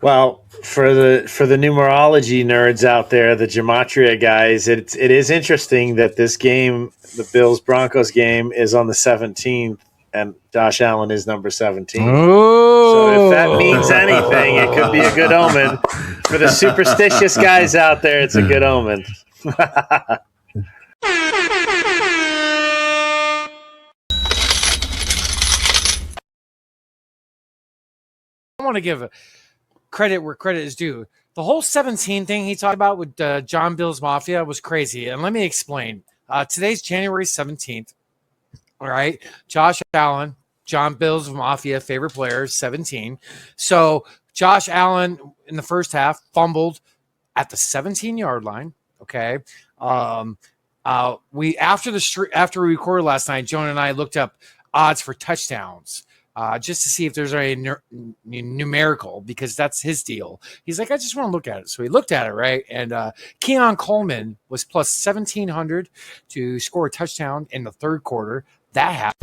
Well, for the numerology nerds out there, the gematria guys, it is interesting that this game, the Bills Broncos game, is on the 17th, and Josh Allen is number 17. So if that means anything, it could be a good omen for the superstitious guys out there. It's a good omen. I want to give credit where credit is due. The whole 17 thing he talked about with John Bill's Mafia was crazy. And let me explain. Today's January 17th. All right. Josh Allen, John Bill's Mafia favorite player, 17. So Josh Allen in the first half fumbled at the 17-yard line. Okay. We after we recorded last night, Jonah and I looked up odds for touchdowns. Just to see if there's a numerical, because that's his deal. He's like, I just want to look at it. So he looked at it, right? And Keon Coleman was plus 1,700 to score a touchdown in the third quarter. That happened.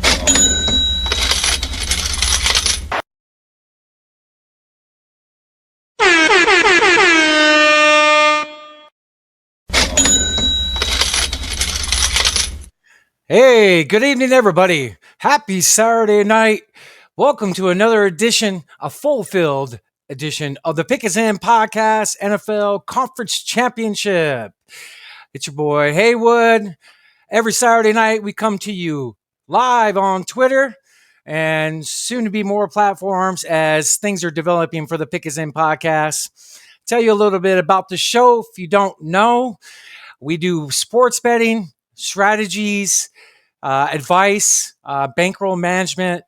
Hey, good evening, everybody. Happy Saturday night. Welcome to another edition, a full-filled edition of the Pick Is In Podcast NFL Conference Championship. It's your boy, Heywood. Every Saturday night, we come to you live on Twitter and soon to be more platforms as things are developing for the Pick Is In Podcast. Tell you a little bit about the show if you don't know. We do sports betting, strategies, advice, bankroll management,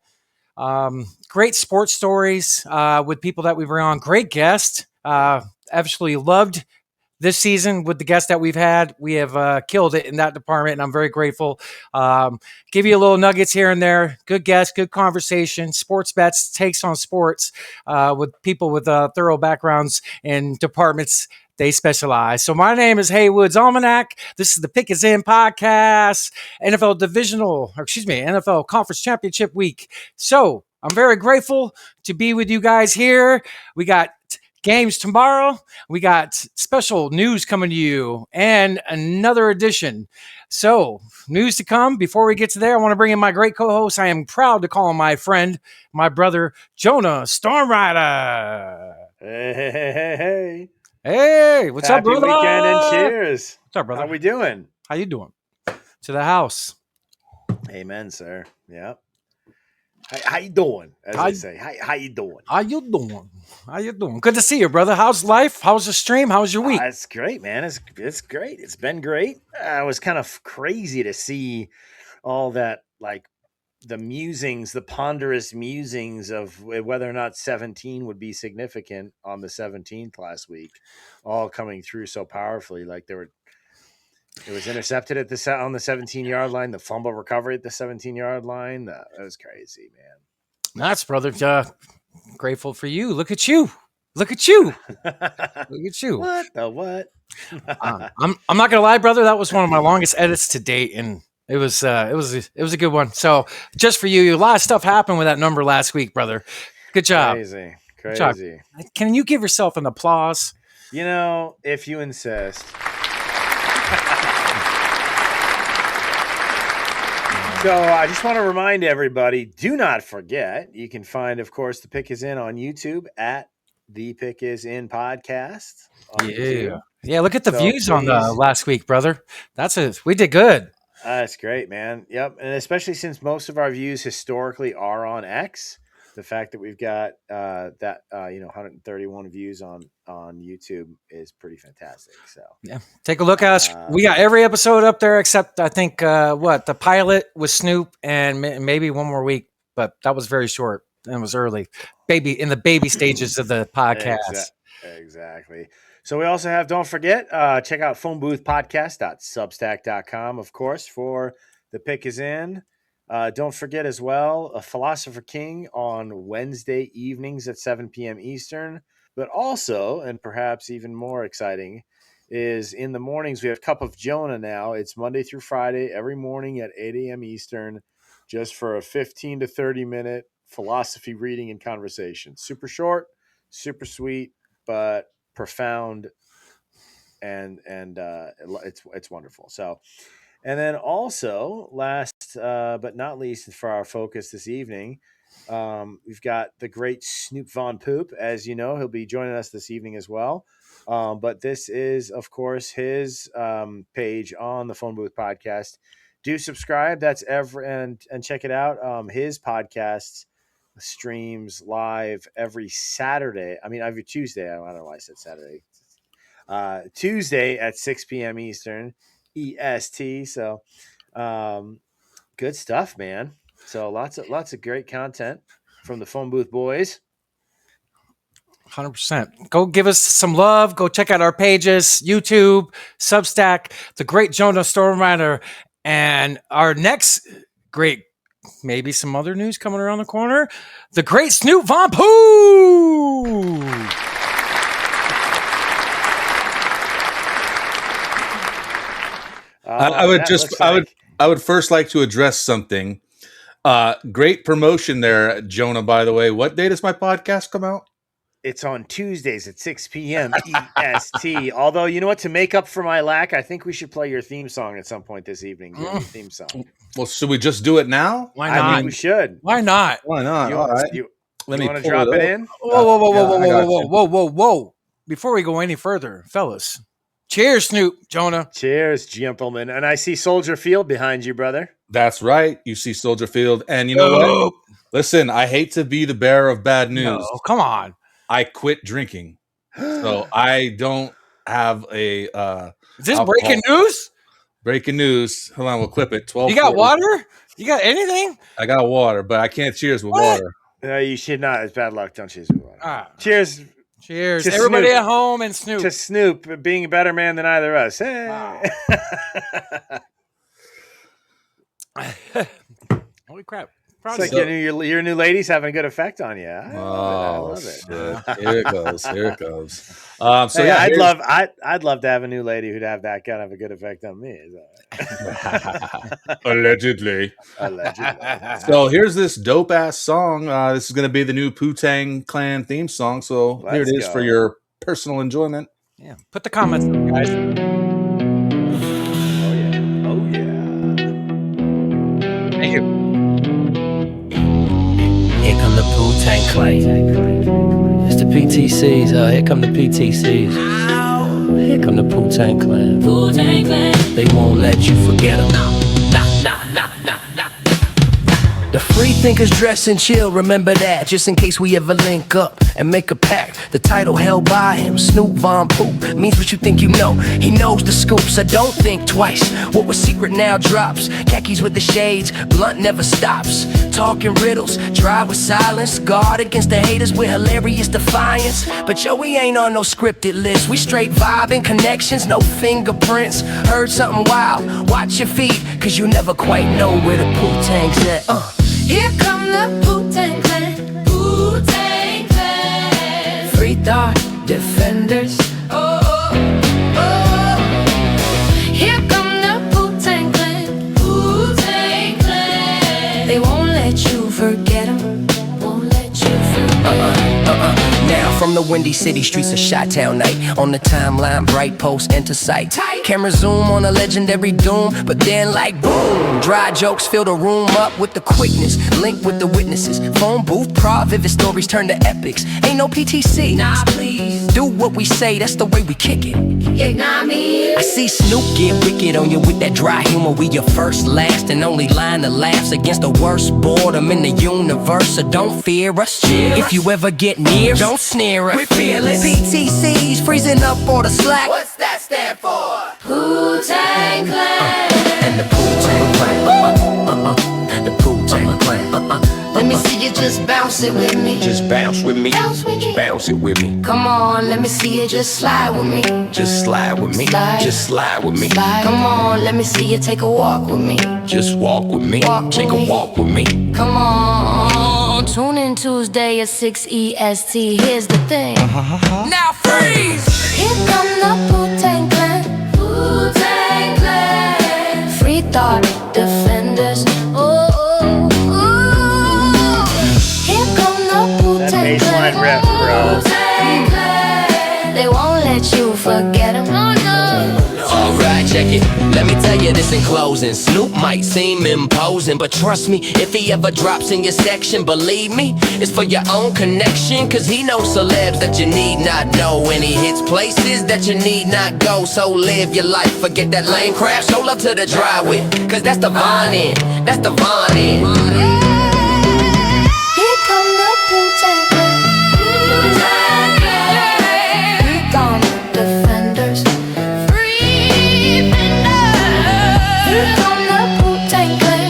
great sports stories with people that we bring on. Great guests. Absolutely loved this season with the guests that we've had. We have killed it in that department, and I'm very grateful. Give you a little nuggets here and there. Good guests, good conversation, sports bets, takes on sports with people with thorough backgrounds in departments they specialize. So my name is Heywood's Almanac. This is the Pick Is In Podcast, NFL Conference Championship Week. So I'm very grateful to be with you guys here. We got games tomorrow. We got special news coming to you and another edition. So news to come. Before we get to there, I want to bring in my great co-host. I am proud to call him my friend, my brother, Jonah Stormrider. Hey. Hey, what's up, brother? Happy weekend and cheers. What's up, brother? How we doing? How you doing? To the house. Amen, sir. Yeah. How you doing? As they say. How you doing? How you doing? How you doing? Good to see you, brother. How's life? How's the stream? How's your week? It's great, man. It's great. It's been great. It was kind of crazy to see all that, like the ponderous musings of whether or not 17 would be significant on the 17th last week, all coming through so powerfully. Like it was intercepted on the 17-yard line, the fumble recovery at the 17-yard line. That was crazy, man. That's, brother. Grateful for you. Look at you. Look at you. Look at you. What the what? I'm not gonna lie, brother. That was one of my longest edits to date, and it was a good one. So just for you, a lot of stuff happened with that number last week, brother. Good job. Crazy. Good job. Can you give yourself an applause? If you insist. So I just want to remind everybody, do not forget, you can find, of course, The Pick Is In on YouTube at The Pick Is In Podcast. Yeah, look at the views on the last week, brother. We did good. That's great, man. Yep, and especially since most of our views historically are on X, the fact that we've got 131 views on YouTube is pretty fantastic. So yeah, take a look at us. We got every episode up there except I think the pilot with Snoop and maybe one more week, but that was very short and it was early, in the baby stages of the podcast. Exactly. So we also have, don't forget, check out phoneboothpodcast.substack.com, of course, for The Pick Is In. Don't forget as well, a Philosopher King on Wednesday evenings at 7 p.m. Eastern. But also, and perhaps even more exciting, is in the mornings we have Cup of Jonah now. It's Monday through Friday, every morning at 8 a.m. Eastern, just for a 15 to 30-minute philosophy reading and conversation. Super short, super sweet. but profound, and it's wonderful. So, and then also last but not least for our focus this evening, we've got the great Snoop Von Poop. As you know, he'll be joining us this evening as well. But this is, of course, his page on the Phone Booth Podcast. Do subscribe. That's and check it out. His podcasts streams live every Saturday. I mean, every Tuesday. I don't know why I said Saturday. Tuesday at 6 p.m. Eastern, EST. So, good stuff, man. So lots of great content from the Phone Booth Boys. 100%. Go give us some love. Go check out our pages, YouTube, Substack, the great Jonah Stormrider, and our next great, maybe some other news coming around the corner, the great Snoop Von Pooh. I would first like to address something. Great promotion there, Jonah, by the way. What day does my podcast come out? It's on Tuesdays at 6 p.m. EST. Although, you know what? To make up for my lack, I think we should play your theme song at some point this evening. Your theme song. Well, should we just do it now? Why not? I think we should. Why not? Why not? All right. Let me want to drop it in? Whoa. Before we go any further, fellas, cheers, Snoop, Jonah. Cheers, gentlemen. And I see Soldier Field behind you, brother. That's right. You see Soldier Field. And you know what? Listen, I hate to be the bearer of bad news. No, come on. I quit drinking. So I don't have a Is this breaking news? Breaking news. Hold on, we'll clip it. 12. You got water? You got anything? I got water, but I can't cheers with water. No, you should not. It's bad luck. Don't cheers with water. Cheers. Cheers. Everybody Snoop. At home and Snoop. To Snoop being a better man than either of us. Hey. Wow. Holy crap. It's like your new lady's having a good effect on you. I love it. Here it goes. I'd love to have a new lady who'd have that kind of a good effect on me. Allegedly. So here's this dope ass song. This is going to be the new Wu-Tang Clan theme song. So here it is for your personal enjoyment. Yeah. Put the comments up, guys. Oh yeah. Thank you. Here come the Wu-Tang Clan. It's the PTCs. Here come the PTCs. Here come the Wu-Tang Clan. Wu-Tang Clan. They won't let you forget them. Nah. The free thinkers dress and chill, remember that, just in case we ever link up and make a pact. The title held by him, Snoop Von Poop, means what you think you know. He knows the scoop, so don't think twice. What was secret now drops. Khakis with the shades, blunt never stops. Talking riddles, dry with silence. Guard against the haters with hilarious defiance. But yo, we ain't on no scripted list. We straight vibing, connections, no fingerprints. Heard something wild, watch your feet, cause you never quite know where the Wu-Tang's at. Here come the Wu-Tang Clan. Wu-Tang Clan. Free thought defenders. Here come the Wu-Tang Clan. Wu-Tang Clan. They won't let you forget them. Won't let you forget. Now from the windy city streets of Chi-Town night, on the timeline, bright posts enter sight. Camera zoom on a legendary doom, but then like boom, dry jokes fill the room up with the quickness. Link with the witnesses, phone booth, vivid stories turn to epics. Ain't no PTC. Nah, please. Do what we say, that's the way we kick it. Yeah, nah, me. I see Snoop get wicked on you with that dry humor. We your first, last, and only line of laughs against the worst boredom in the universe. So don't fear us. If you ever get near, don't sneer us. We're fearless. PTCs freezing up all the slack. What's that stand for? Wu-Tang Clan. And the Wu-Tang Clan. The Wu-Tang Clan. Let me see you just bounce it with me. Just bounce with me. Bounce with me. Bounce it with me. Come on, let me see you just slide with me. Just slide with me. Slide. Just slide with me. Slide. Come on, let me see you take a walk with me. Just walk with me. Walk Take with a me. walk with me. Come on. Tune in Tuesday at 6 EST. Here's the thing. Now freeze! Here come the Wu-Tang Clan. Wu-Tang Clan. Free thought defenders. Here come the Wu-Tang Clan. That baseline riff, bro. Wu-Tang Clan. you this in closing. Snoop might seem imposing, but trust me, if he ever drops in your section, believe me, it's for your own connection. Cause he knows celebs that you need not know, and he hits places that you need not go. So live your life, forget that lame crap, show love to the dry wit, cause that's the Von end, that's the Von end. Here come the Wu-Tang Clan. Here come the defenders. Free fenders. Here come the Wu-Tang Clan.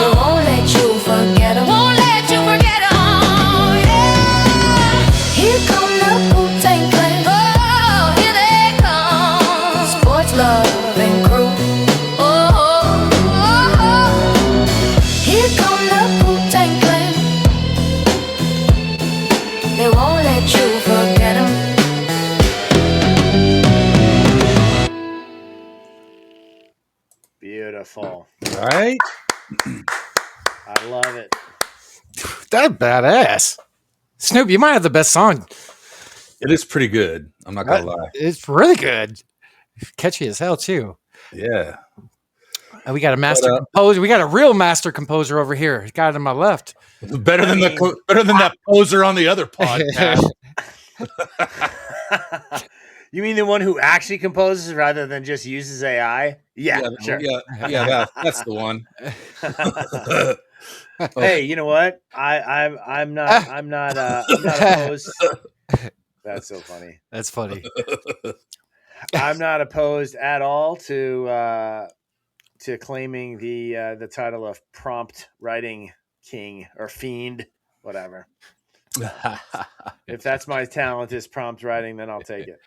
We won't let you forget 'em. Won't let you forget 'em. Yeah. Here come the Wu-Tang Clan. Here they come. Sports loving crew. Here come the Wu-Tang Clan. They won't let you forget 'em. Beautiful. Right? I love it. That badass. Snoop, you might have the best song. It is pretty good. I'm not gonna lie. It's really good. Catchy as hell too. Yeah. And we got a master composer. We got a real master composer over here. Guy to my left. Better than that poser on the other podcast. You mean the one who actually composes rather than just uses AI? Yeah, sure. That's the one. Hey, you know what? I'm not opposed. That's so funny. That's funny. I'm not opposed at all to claiming the title of prompt writing king or fiend, whatever. If that's my talent is prompt writing, then I'll take it.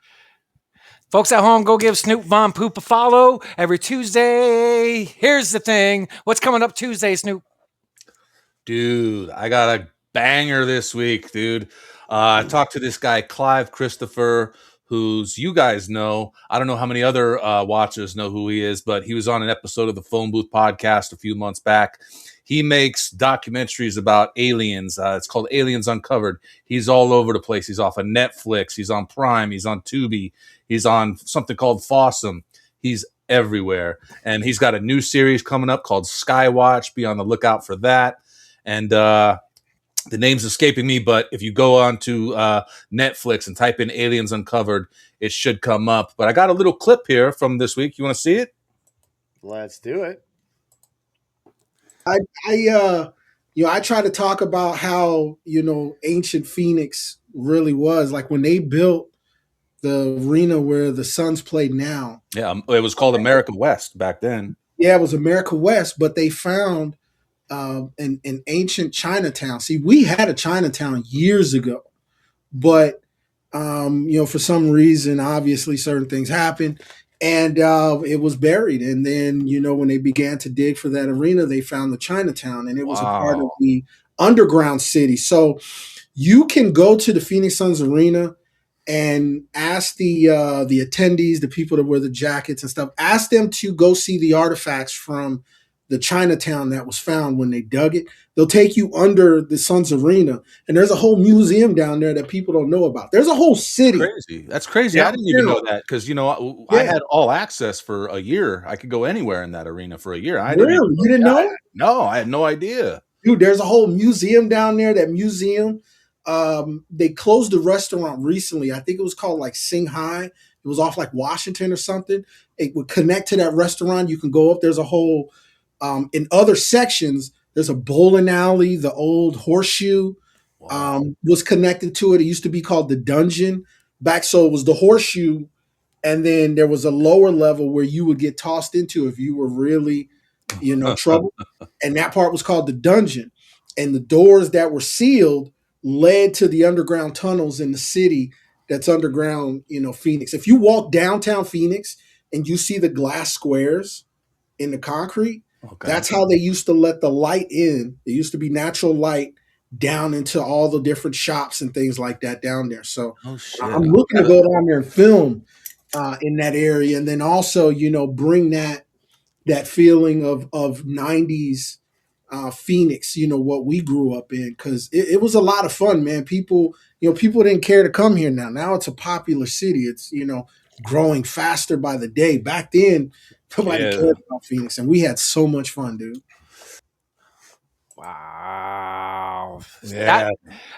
Folks at home, go give Snoop Von Poop a follow every Tuesday. Here's the thing. What's coming up Tuesday, Snoop? Dude, I got a banger this week, dude. I talked to this guy, Clive Christopher, who's you guys know. I don't know how many other watchers know who he is, but he was on an episode of the Phone Booth podcast a few months back. He makes documentaries about aliens. It's called Aliens Uncovered. He's all over the place. He's off of Netflix. He's on Prime. He's on Tubi. He's on something called Fossum. He's everywhere. And he's got a new series coming up called Skywatch. Be on the lookout for that. And the name's escaping me, but if you go on to Netflix and type in Aliens Uncovered, it should come up. But I got a little clip here from this week. You want to see it? Let's do it. I try to talk about how, ancient Phoenix really was. Like when they built the arena where the Suns play now. Yeah, it was called America West back then. Yeah, it was America West, but they found an ancient Chinatown. See, we had a Chinatown years ago, but for some reason, obviously certain things happened, and it was buried. And then, when they began to dig for that arena, they found the Chinatown, and it was a part of the underground city. So you can go to the Phoenix Suns arena and ask the attendees, the people that wear the jackets and stuff, ask them to go see the artifacts from the Chinatown that was found when they dug it. They'll take you under the Suns arena, and there's a whole museum down there that people don't know about. There's a whole city. That's crazy. I didn't even know that because, I had all access for a year. I could go anywhere in that arena for a year. You didn't know? No, I had no idea. Dude, there's a whole museum down there. That museum, they closed the restaurant recently. I think it was called like Sing Hai. It was off like Washington or something. It would connect to that restaurant. You can go up. There's a whole in other sections, there's a bowling alley. The old horseshoe was connected to it. It used to be called the Dungeon back. So it was the horseshoe. And then there was a lower level where you would get tossed into if you were really, trouble. And that part was called the Dungeon. And the doors that were sealed led to the underground tunnels in the city that's underground, Phoenix. If you walk downtown Phoenix and you see the glass squares in the concrete, that's how they used to let the light in. There used to be natural light down into all the different shops and things like that down there. So I'm looking to go down there and film in that area. And then also, bring that feeling of 90s Phoenix, what we grew up in, because it was a lot of fun, man. People didn't care to come here now. Now it's a popular city. It's, growing faster by the day. Back then, nobody Yeah. cared about Phoenix, and we had so much fun, dude. Wow. Yeah.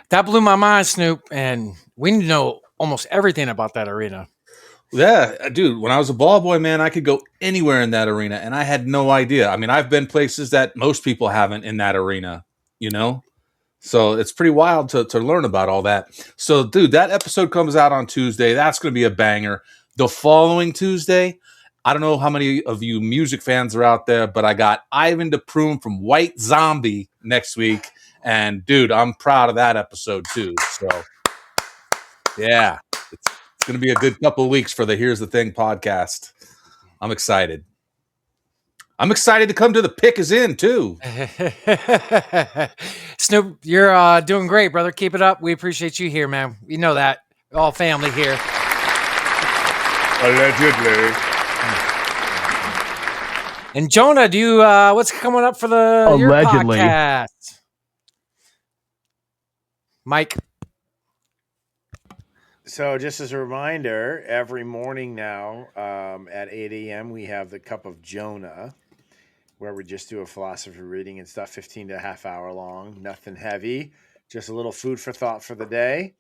That blew my mind, Snoop. And we know almost everything about that arena. Yeah, dude, when I was a ball boy, man, I could go anywhere in that arena and I had no idea. I mean, I've been places that most people haven't in that arena, you know? So it's pretty wild to learn about all that. So, dude, that episode comes out on Tuesday. That's going to be a banger. The following Tuesday, I don't know how many of you music fans are out there, but I got Ivan DePrume from White Zombie next week. And, dude, I'm proud of that episode, too. So, yeah, it's going to be a good couple of weeks for the Here's the Thing podcast. I'm excited. I'm excited to come to the Pick Is In, too. Snoop, you're doing great, brother. Keep it up. We appreciate you here, man. You know that. All family here. Allegedly. And Jonah, do you what's coming up for your Allegedly. podcast? Mike. So just as a reminder, every morning now at 8 a.m. we have the Cup of Jonah, where we just do a philosophy reading and stuff, 15 to a half hour long, nothing heavy, just a little food for thought for the day.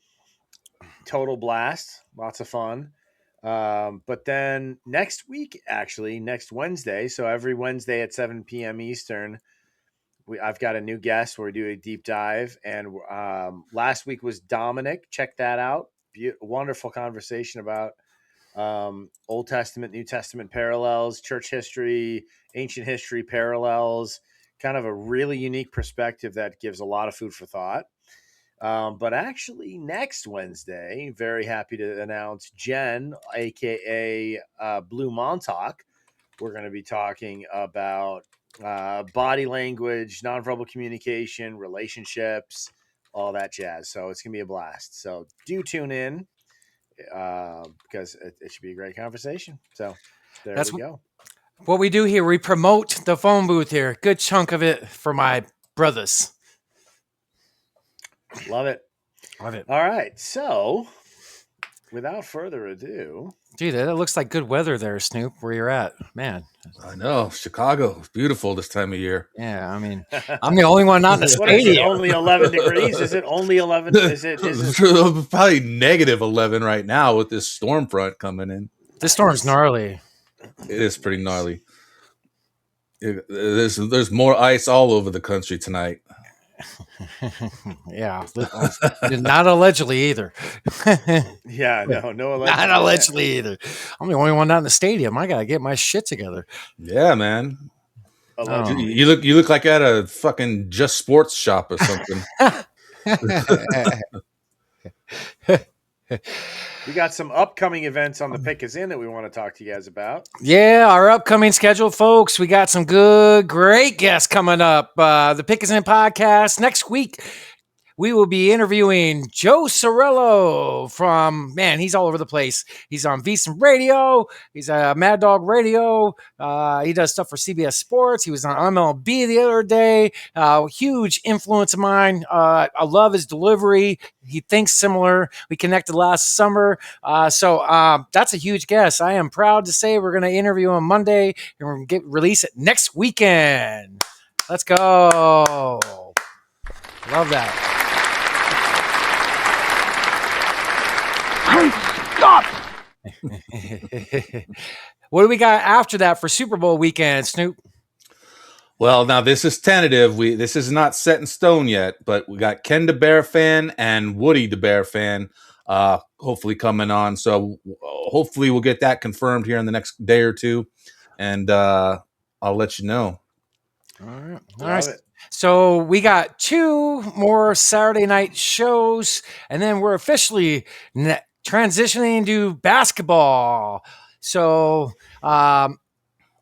Total blast, lots of fun. But then next week, actually, next Wednesday, so every Wednesday at 7 p.m. Eastern, I've got a new guest where we do a deep dive. And last week was Dominic. Check that out. Wonderful conversation about Old Testament, New Testament parallels, church history, ancient history parallels, kind of a really unique perspective that gives a lot of food for thought. But actually next Wednesday, very happy to announce Jen, aka Blue Montauk. We're going to be talking about body language, nonverbal communication, relationships, all that jazz. So it's going to be a blast. So do tune in because it should be a great conversation. So there we go. What we do here, we promote the phone booth here. Good chunk of it for my brothers. Love it. Love it. All right. So without further ado. Dude, that looks like good weather there, Snoop, where you're at. Man. I know. Chicago is beautiful this time of year. Yeah, I mean, I'm the only one not in the What is it, stadium. only 11 degrees? Is it only 11? Is it Probably negative 11 right now with this storm front coming in. This storm's gnarly. It is pretty gnarly. There's more ice all over the country tonight. Yeah, not allegedly either. Yeah, no allegedly. Not allegedly either. I'm the only one not in the stadium. I gotta get my shit together. Yeah, man. Allegedly. You look like at a fucking Just Sports shop or something. We got some upcoming events on the Pick Is In that we want to talk to you guys about. Yeah, our upcoming schedule, folks. We got some great guests coming up. The Pick Is In podcast next week. We will be interviewing Joe Cirillo from, man, he's all over the place. He's on VSiN Radio. He's at Mad Dog Radio. He does stuff for CBS Sports. He was on MLB the other day. Huge influence of mine. I love his delivery. He thinks similar. We connected last summer. So that's a huge guest. I am proud to say we're going to interview him Monday and we're going to release it next weekend. Let's go. Love that. Stop! What do we got after that for Super Bowl weekend, Snoop? Well, now this is tentative. This is not set in stone yet, but we got Ken the Bear fan and Woody the Bear fan hopefully coming on. So hopefully we'll get that confirmed here in the next day or two, and I'll let you know. All right. So we got 2 more Saturday night shows, and then we're officially transitioning to basketball. So I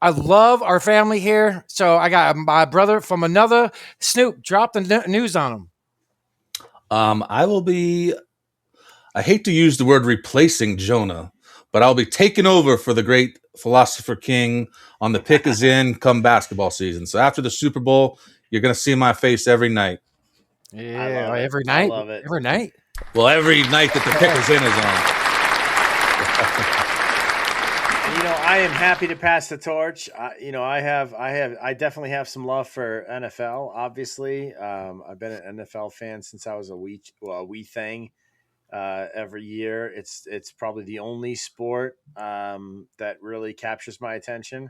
love our family here. So I got my brother from another. Snoop, drop the news on him. I hate to use the word replacing Jonah, but I'll be taking over for the great philosopher king on the Pick Is In come basketball season. So after the Super Bowl, you're going to see my face every night. Yeah, every night. I love it. Every night. Well, every night that the Pick Is In is I am happy to pass the torch. I definitely have some love for NFL. Obviously, I've been an NFL fan since I was a wee thing. Every year, it's probably the only sport that really captures my attention,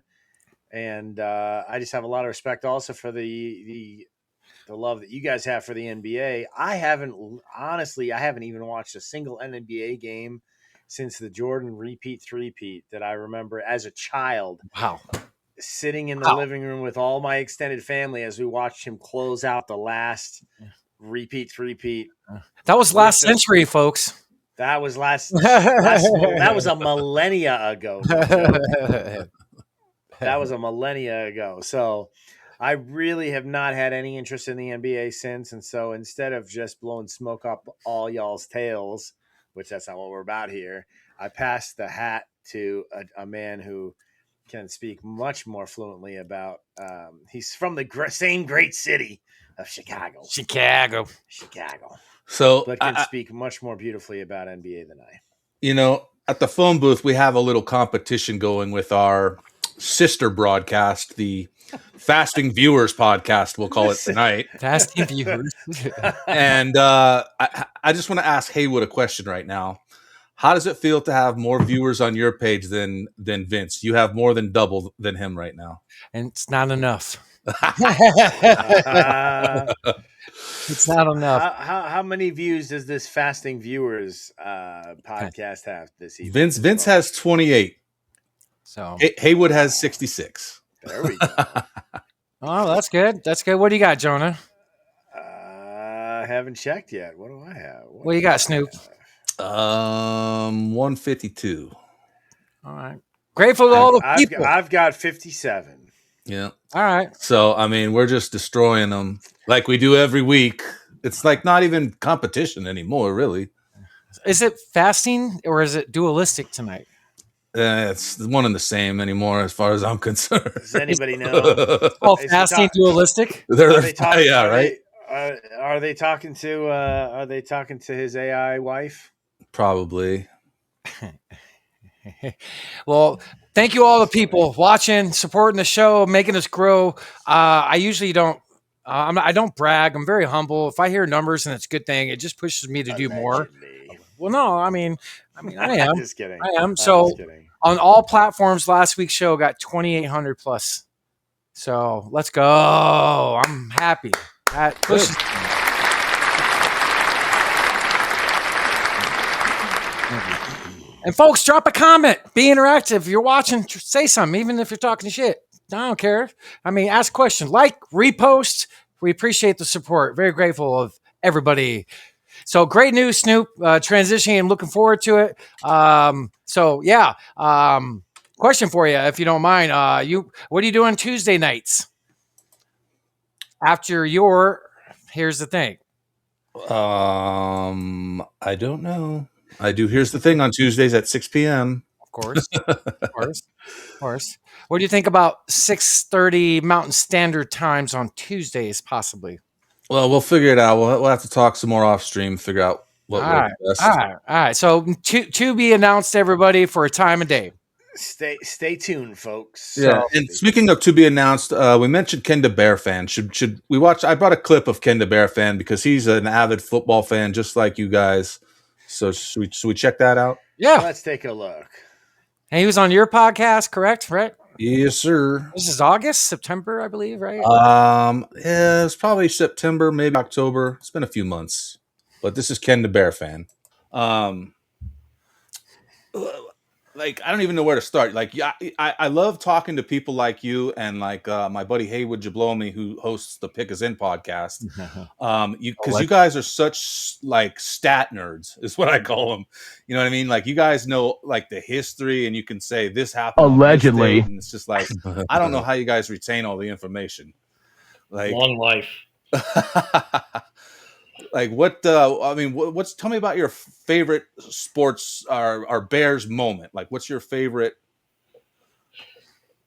and I just have a lot of respect also for the love that you guys have for the NBA. I haven't even watched a single NBA game since the Jordan repeat three-peat that I remember as a child Wow. sitting in the Wow. living room with all my extended family as we watched him close out the last repeat three-peat. That was last century, folks. That was that was a millennia ago. That was a millennia ago. So I really have not had any interest in the NBA since. And so instead of just blowing smoke up all y'all's tails, which that's not what we're about here, I passed the hat to a man who can speak much more fluently about. He's from the same great city of Chicago. Chicago. So But can speak much more beautifully about NBA than I. You know, at the phone booth, we have a little competition going with our sister broadcast, the Fasting Viewers podcast, we'll call it tonight. Fasting Viewers. And I just want to ask Heywood a question right now. How does it feel to have more viewers on your page than Vince? You have more than double than him right now. And it's not enough. It's not enough. How many views does this Fasting Viewers podcast have this evening? Vince has 28. So Heywood has 66. There we go. Oh, that's good. That's good. What do you got, Jonah? I haven't checked yet. What do I have? What do you got, Snoop? 152. All right. Grateful to all the people. I've got 57. Yeah. All right. So, I mean, we're just destroying them like we do every week. It's like not even competition anymore, really. Is it fasting or is it dualistic tonight? It's one and the same anymore, as far as I'm concerned. Does anybody know? Oh, fasting, dualistic. Are they talking, yeah, right. Are they talking to his AI wife? Probably. Well, thank you all the people watching, supporting the show, making us grow. I usually don't. I don't brag. I'm very humble. If I hear numbers and it's a good thing, it just pushes me to do more. Well, no, I mean, I am. Just kidding. I am. So on all platforms, last week's show got 2,800 plus. So let's go. I'm happy. That pushes. And folks, drop a comment. Be interactive. If you're watching, say something, even if you're talking shit. I don't care. I mean, ask questions. Like, repost. We appreciate the support. Very grateful of everybody. So great news, Snoop. Transitioning. I'm looking forward to it. Question for you, if you don't mind. What are you doing Tuesday nights? After here's the thing. I don't know. I do. Here's the thing on Tuesdays at 6 p.m. Of course. Of course. What do you think about 6:30 Mountain Standard Times on Tuesdays, possibly? Well, we'll figure it out. We'll have to talk some more off stream, figure out what works best. All right. So to be announced, everybody, for a time and day. Stay tuned, folks. Yeah. And speaking of to be announced, we mentioned Ken the Bear fan. Should we watch? I brought a clip of Ken the Bear fan because he's an avid football fan, just like you guys. So should we check that out? Yeah. Let's take a look. And he was on your podcast, correct? Right? Yes, sir. This is September, I believe, right? Yeah, it's probably September, maybe October. It's been a few months, but this is Ken the Bear fan. Like, I don't even know where to start. Like, yeah, I love talking to people like you and like my buddy Heywood Jablomi, who hosts the Pick Us In podcast. Because you guys are such like stat nerds, is what I call them. You know what I mean? Like, you guys know like the history, and you can say this happened allegedly, and it's just like I don't know how you guys retain all the information. Like, long life. Like what? What's? Tell me about your favorite sports or Bears moment. Like, what's your favorite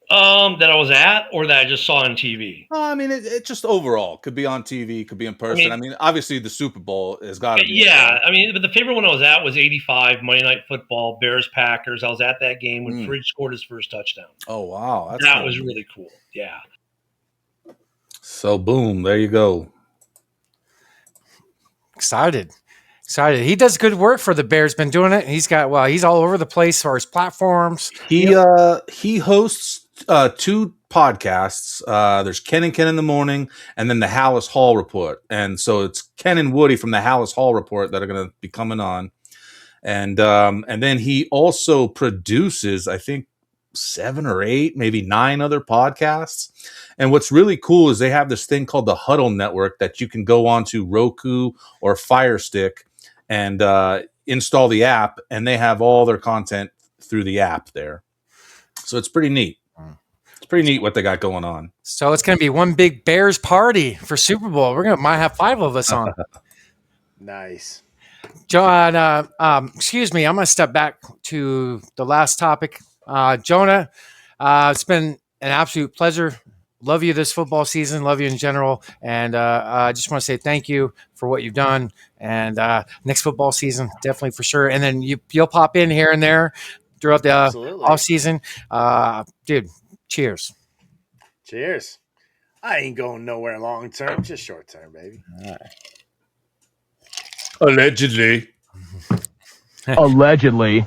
That I was at or that I just saw on TV? I mean, it just overall could be on TV, could be in person. I mean, mean, obviously the Super Bowl has got to be up yeah, there. I mean, but the favorite one I was at was '85 Monday Night Football, Bears Packers. I was at that game when Fridge scored his first touchdown. Oh wow, that's That cool. was really cool. Yeah. So boom, there you go. Excited. He does good work for the Bears. Been doing it. He's all over the place for his platforms. He hosts 2 podcasts. There's Ken and Ken in the morning, and then the Hallis Hall Report. And so it's Ken and Woody from the Hallis Hall Report that are going to be coming on. And then he also produces, I think, 7 or 8, maybe 9 other podcasts. And what's really cool is they have this thing called the Huddle Network that you can go on to Roku or Fire Stick and install the app, and they have all their content through the app there. So it's pretty neat. It's pretty neat what they got going on. So it's going to be one big Bears party for Super Bowl. Might have 5 of us on. Nice. John, excuse me. I'm going to step back to the last topic. Jonah, it's been an absolute pleasure. Love you this football season. Love you in general. And I just want to say thank you for what you've done. And next football season, definitely for sure. And then you'll pop in here and there throughout the off season. Dude, cheers. Cheers. I ain't going nowhere long term, just short term, baby. All right. Allegedly. Allegedly.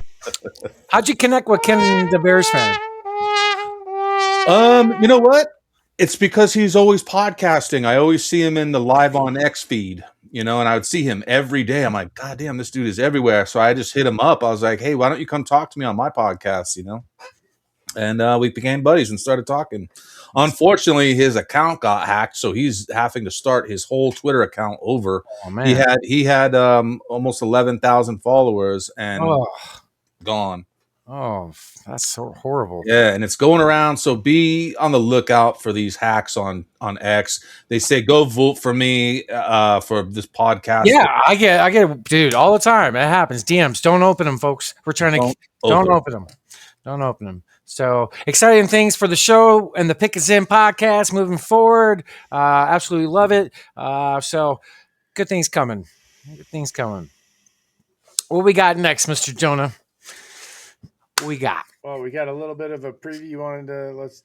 How'd you connect with Ken, the Bears fan? You know what? It's because he's always podcasting. I always see him in the Live on X feed, and I would see him every day. I'm like, God damn, this dude is everywhere. So I just hit him up. I was like, hey, why don't you come talk to me on my podcast, And we became buddies and started talking. Unfortunately, his account got hacked, so he's having to start his whole Twitter account over. Oh, man. He had almost 11,000 followers and gone. Oh, that's so horrible. Yeah, and it's going around. So be on the lookout for these hacks on X. They say go vote for me for this podcast. Yeah, I get it, dude, all the time. It happens. DMs, don't open them, folks. We're trying to don't open them. Don't open them. So exciting things for the show and the Pick Is In podcast moving forward. Absolutely love it. So good things coming. Good things coming. What we got next, Mr. Jonah? What we got? Well, we got a little bit of a preview. You wanted to let's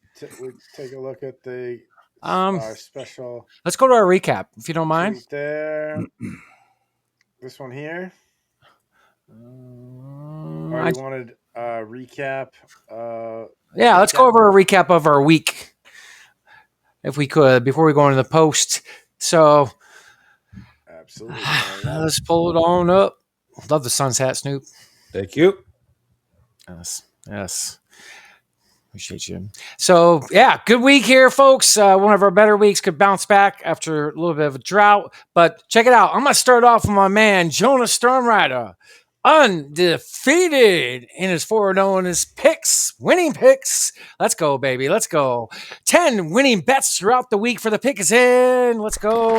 take a look at the our special. Let's go to our recap, if you don't mind. There, this one here. I wanted a recap. Yeah, let's go over a recap of our week, if we could, before we go into the post. So, absolutely. Let's pull it on up. Love the sun's hat, Snoop. Thank you. Yes. Appreciate you. So, yeah, good week here, folks. One of our better weeks. Could bounce back after a little bit of a drought. But check it out. I'm going to start off with my man, Jonah Stormrider. Undefeated in his 4-0 in his picks, winning picks. Let's go, baby. Let's go. 10 winning bets throughout the week for the Pick Is In. Let's go.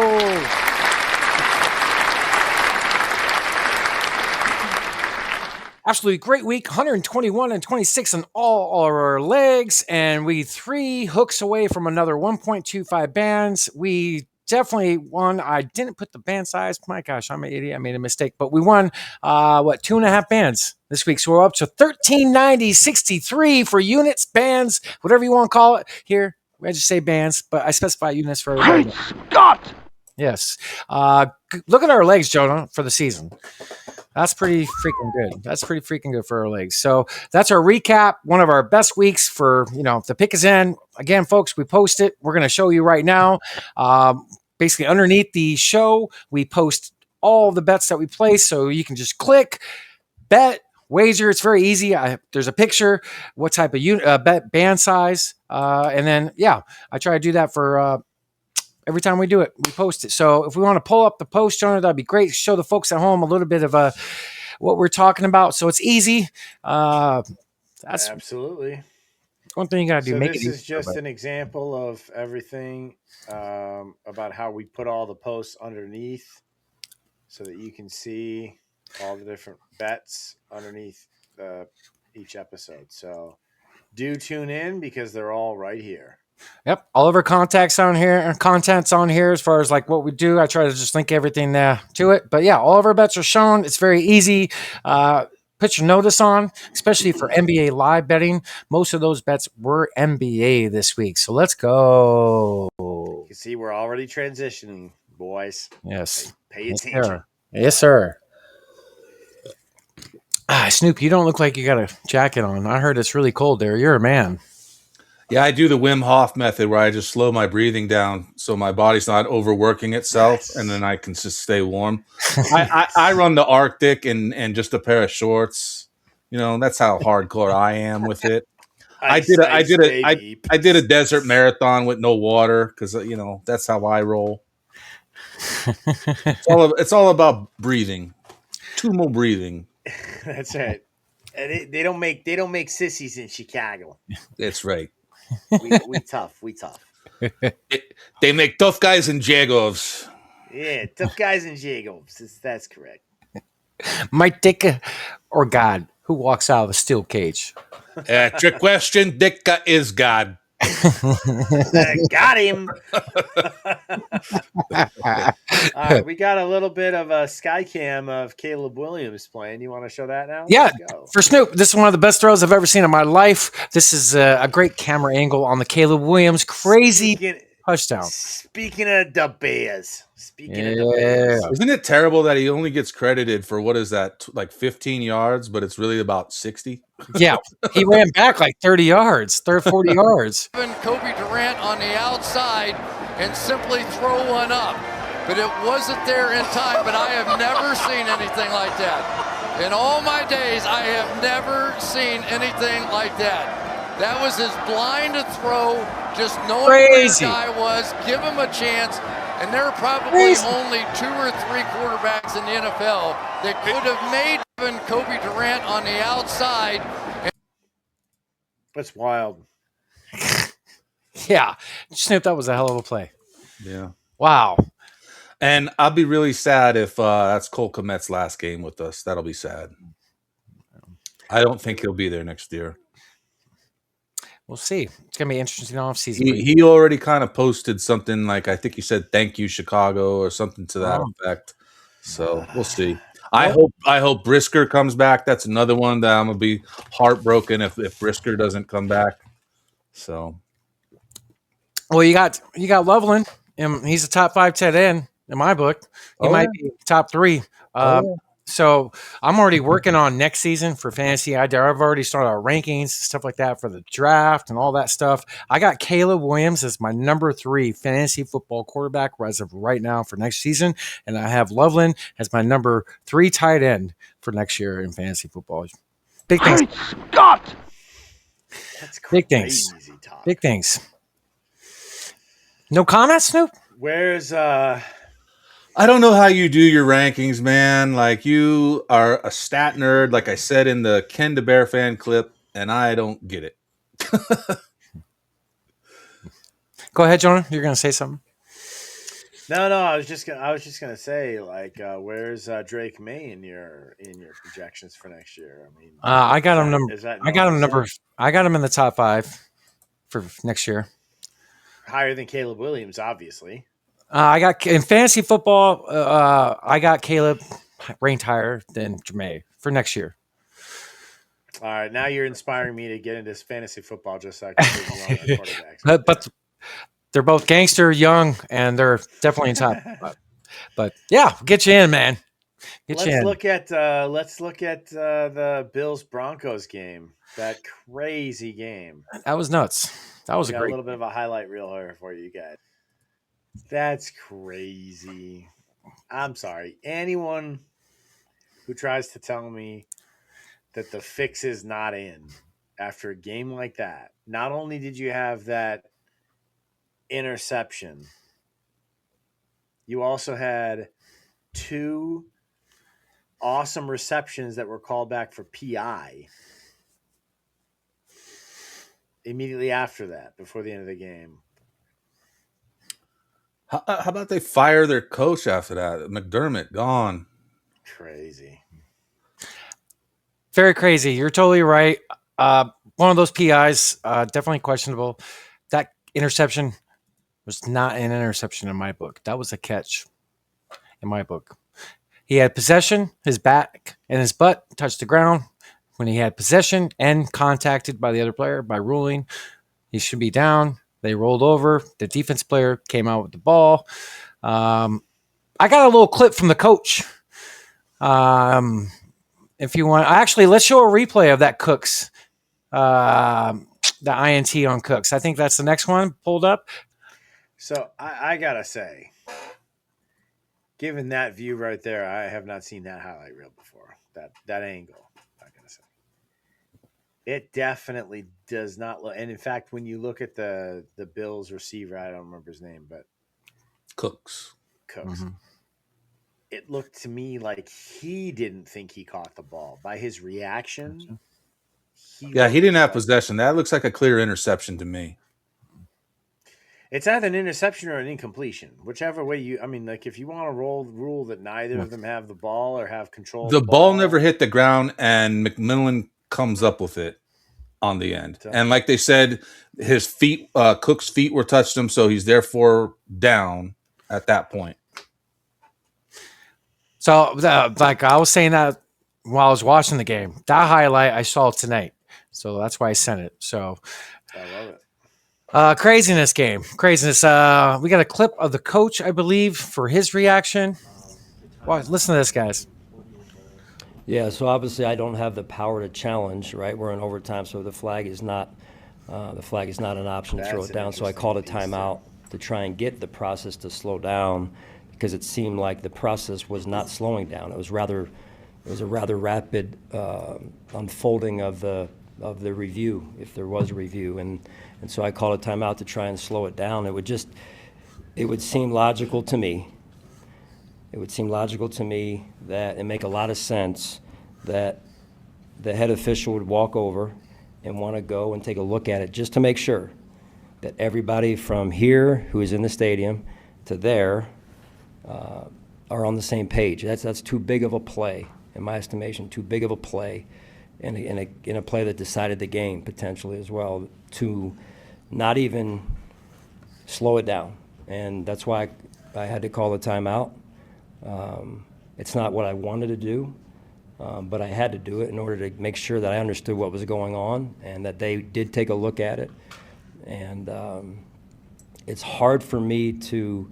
Absolutely great week. 121 and 26 on all our legs. And we 3 hooks away from another 1.25 bands. We definitely won. I didn't put the band size. My gosh, I'm an idiot. I made a mistake. But we won, 2.5 bands this week. So we're up to 1390.63 for units, bands, whatever you want to call it. Here, I just say bands, but I specify units for everybody. Scott! Yes. Look at our legs, Jonah, for the season. That's pretty freaking good. That's pretty freaking good for our legs. So that's our recap. One of our best weeks for, the Pick Is In. Again, folks, we post it. We're going to show you right now. Basically, underneath the show, we post all the bets that we place. So you can just click, bet, wager. It's very easy. There's a picture, what type of bet, band size. And then, I try to do that for every time we do it, we post it. So if we want to pull up the post, Jonah, that'd be great. Show the folks at home a little bit of what we're talking about. So it's easy. That's absolutely one thing you got to do. So make this it is just an example of everything about how we put all the posts underneath so that you can see all the different bets underneath each episode. So Do tune in because they're all right here. Yep, all of our contacts on here, content's on here as far as like what we do. I try to just link everything to it. But yeah, all of our bets are shown. It's very easy. Put your notice on, especially for NBA live betting. Most of those bets were NBA this week. So let's go. You can see we're already transitioning, boys. Yes. Pay Yes, attention. sir. Yes, sir. Snoop, you don't look like you got a jacket on. I heard it's really cold there. You're a man. Yeah, I do the Wim Hof method where I just slow my breathing down so my body's not overworking itself, Yes. and then I can just stay warm. I run the Arctic and just a pair of shorts. You know, that's how hardcore I am with it. I did a desert marathon with no water because that's how I roll. It's all about breathing, too much breathing. That's right. And they don't make sissies in Chicago. That's right. We tough. We tough. They make tough guys in Jagos. Yeah, tough guys in Jagos. That's correct. Mike Ditka or God? Who walks out of a steel cage? Trick question. Ditka is God. Got him. All right, we got a little bit of a sky cam of Caleb Williams playing. You want to show that now? Yeah, Let's go. for Snoop, this is one of the best throws I've ever seen in my life. This is a great camera angle on the Caleb Williams crazy touchdown. Speaking of the Bears. Isn't it terrible that he only gets credited for what is that, like 15 yards, but it's really about 60? Yeah, he ran back like 30 yards, 40 yards. Kobe Durant on the outside and simply throw one up. But it wasn't there in time, but I have never seen anything like that. In all my days, I have never seen anything like that. That was as blind a throw, just knowing where the guy was, give him a chance. And there are probably only 2 or 3 quarterbacks in the NFL that could have made Kobe Durant on the outside. That's wild. Yeah. Snoop, that was a hell of a play. Yeah. Wow. And I'll be really sad if that's Cole Kmet's last game with us. That'll be sad. I don't think he'll be there next year. We'll see. It's going to be interesting offseason. He already kind of posted something like, I think he said, "Thank you, Chicago," or something to that effect. So we'll see. I hope Brisker comes back. That's another one that I'm going to be heartbroken if Brisker doesn't come back. So. Well, you got Loveland. He's a top 5 tight end in my book. He might be top 3. So I'm already working on next season for fantasy. I've already started our rankings, stuff like that for the draft and all that stuff. I got Caleb Williams as my number 3 fantasy football quarterback as of right now for next season. And I have Loveland as my number 3 tight end for next year in fantasy football. Big things. Scott! That's crazy. Big things. Big things. No comments, Snoop? Where's I don't know how you do your rankings, man. Like, you are a stat nerd, like I said in the Ken the Bear fan clip, and I don't get it. Go ahead, Jonah. You're going to say something. No, I was just gonna say, like, where's Drake May in your projections for next year? I mean, I got him I got him in the top 5 for next year. Higher than Caleb Williams, obviously. I got in fantasy football. I got Caleb ranked higher than Jermaine for next year. All right, now you're inspiring me to get into fantasy football just so I can move along on quarterbacks. But they're both gangster, young, and they're definitely in top. But yeah, get you in, man. Let's look at the Bills Broncos game. That crazy game. That was nuts. That was a little bit of a highlight reel here for you guys. That's crazy. I'm sorry. Anyone who tries to tell me that the fix is not in after a game like that, not only did you have that interception, you also had 2 awesome receptions that were called back for PI immediately after that, before the end of the game. How about they fire their coach after that? McDermott gone. Crazy. Very crazy. You're totally right. one of those PIs, definitely questionable. That interception was not an interception in my book. That was a catch in my book. He had possession, his back and his butt touched the ground. When he had possession and contacted by the other player by ruling, he should be down. They rolled over. The defense player came out with the ball. I got a little clip from the coach. If you want, actually, let's show a replay of that Cooks, the INT on Cooks. I think that's the next one pulled up. So I gotta say, given that view right there, I have not seen that highlight reel before. That angle, I gotta say, it definitely does not look. And in fact, when you look at the Bills receiver, I don't remember his name, but Cooks. Mm-hmm. It looked to me like he didn't think he caught the ball by his reaction. He didn't have possession. That looks like a clear interception to me. It's either an interception or an incompletion, whichever way you. I mean, like if you want to rule that neither of them have the ball or have control. The ball never hit the ground, and McMillan comes up with it on the end. And like they said, his feet, Cook's feet were touched him, so he's therefore down at that point. So, like I was saying that while I was watching the game, that highlight I saw tonight, so that's why I sent it. So, I love it. Craziness game. Craziness. We got a clip of the coach, I believe, for his reaction. Well, listen to this, guys. Yeah, so obviously I don't have the power to challenge, right? We're in overtime, so the flag is not an option to throw it down. So I called a timeout to try and get the process to slow down because it seemed like the process was not slowing down. It was a rather rapid unfolding of the review, if there was a review. And so I called a timeout to try and slow it down. It would seem logical to me. It would seem logical to me that it make a lot of sense that the head official would walk over and want to go and take a look at it just to make sure that everybody from here who is in the stadium to there are on the same page. That's too big of a play, in my estimation, too big of a play in a play that decided the game potentially as well, to not even slow it down. And that's why I had to call a timeout. It's not what I wanted to do, but I had to do it in order to make sure that I understood what was going on and that they did take a look at it. And it's hard for me to,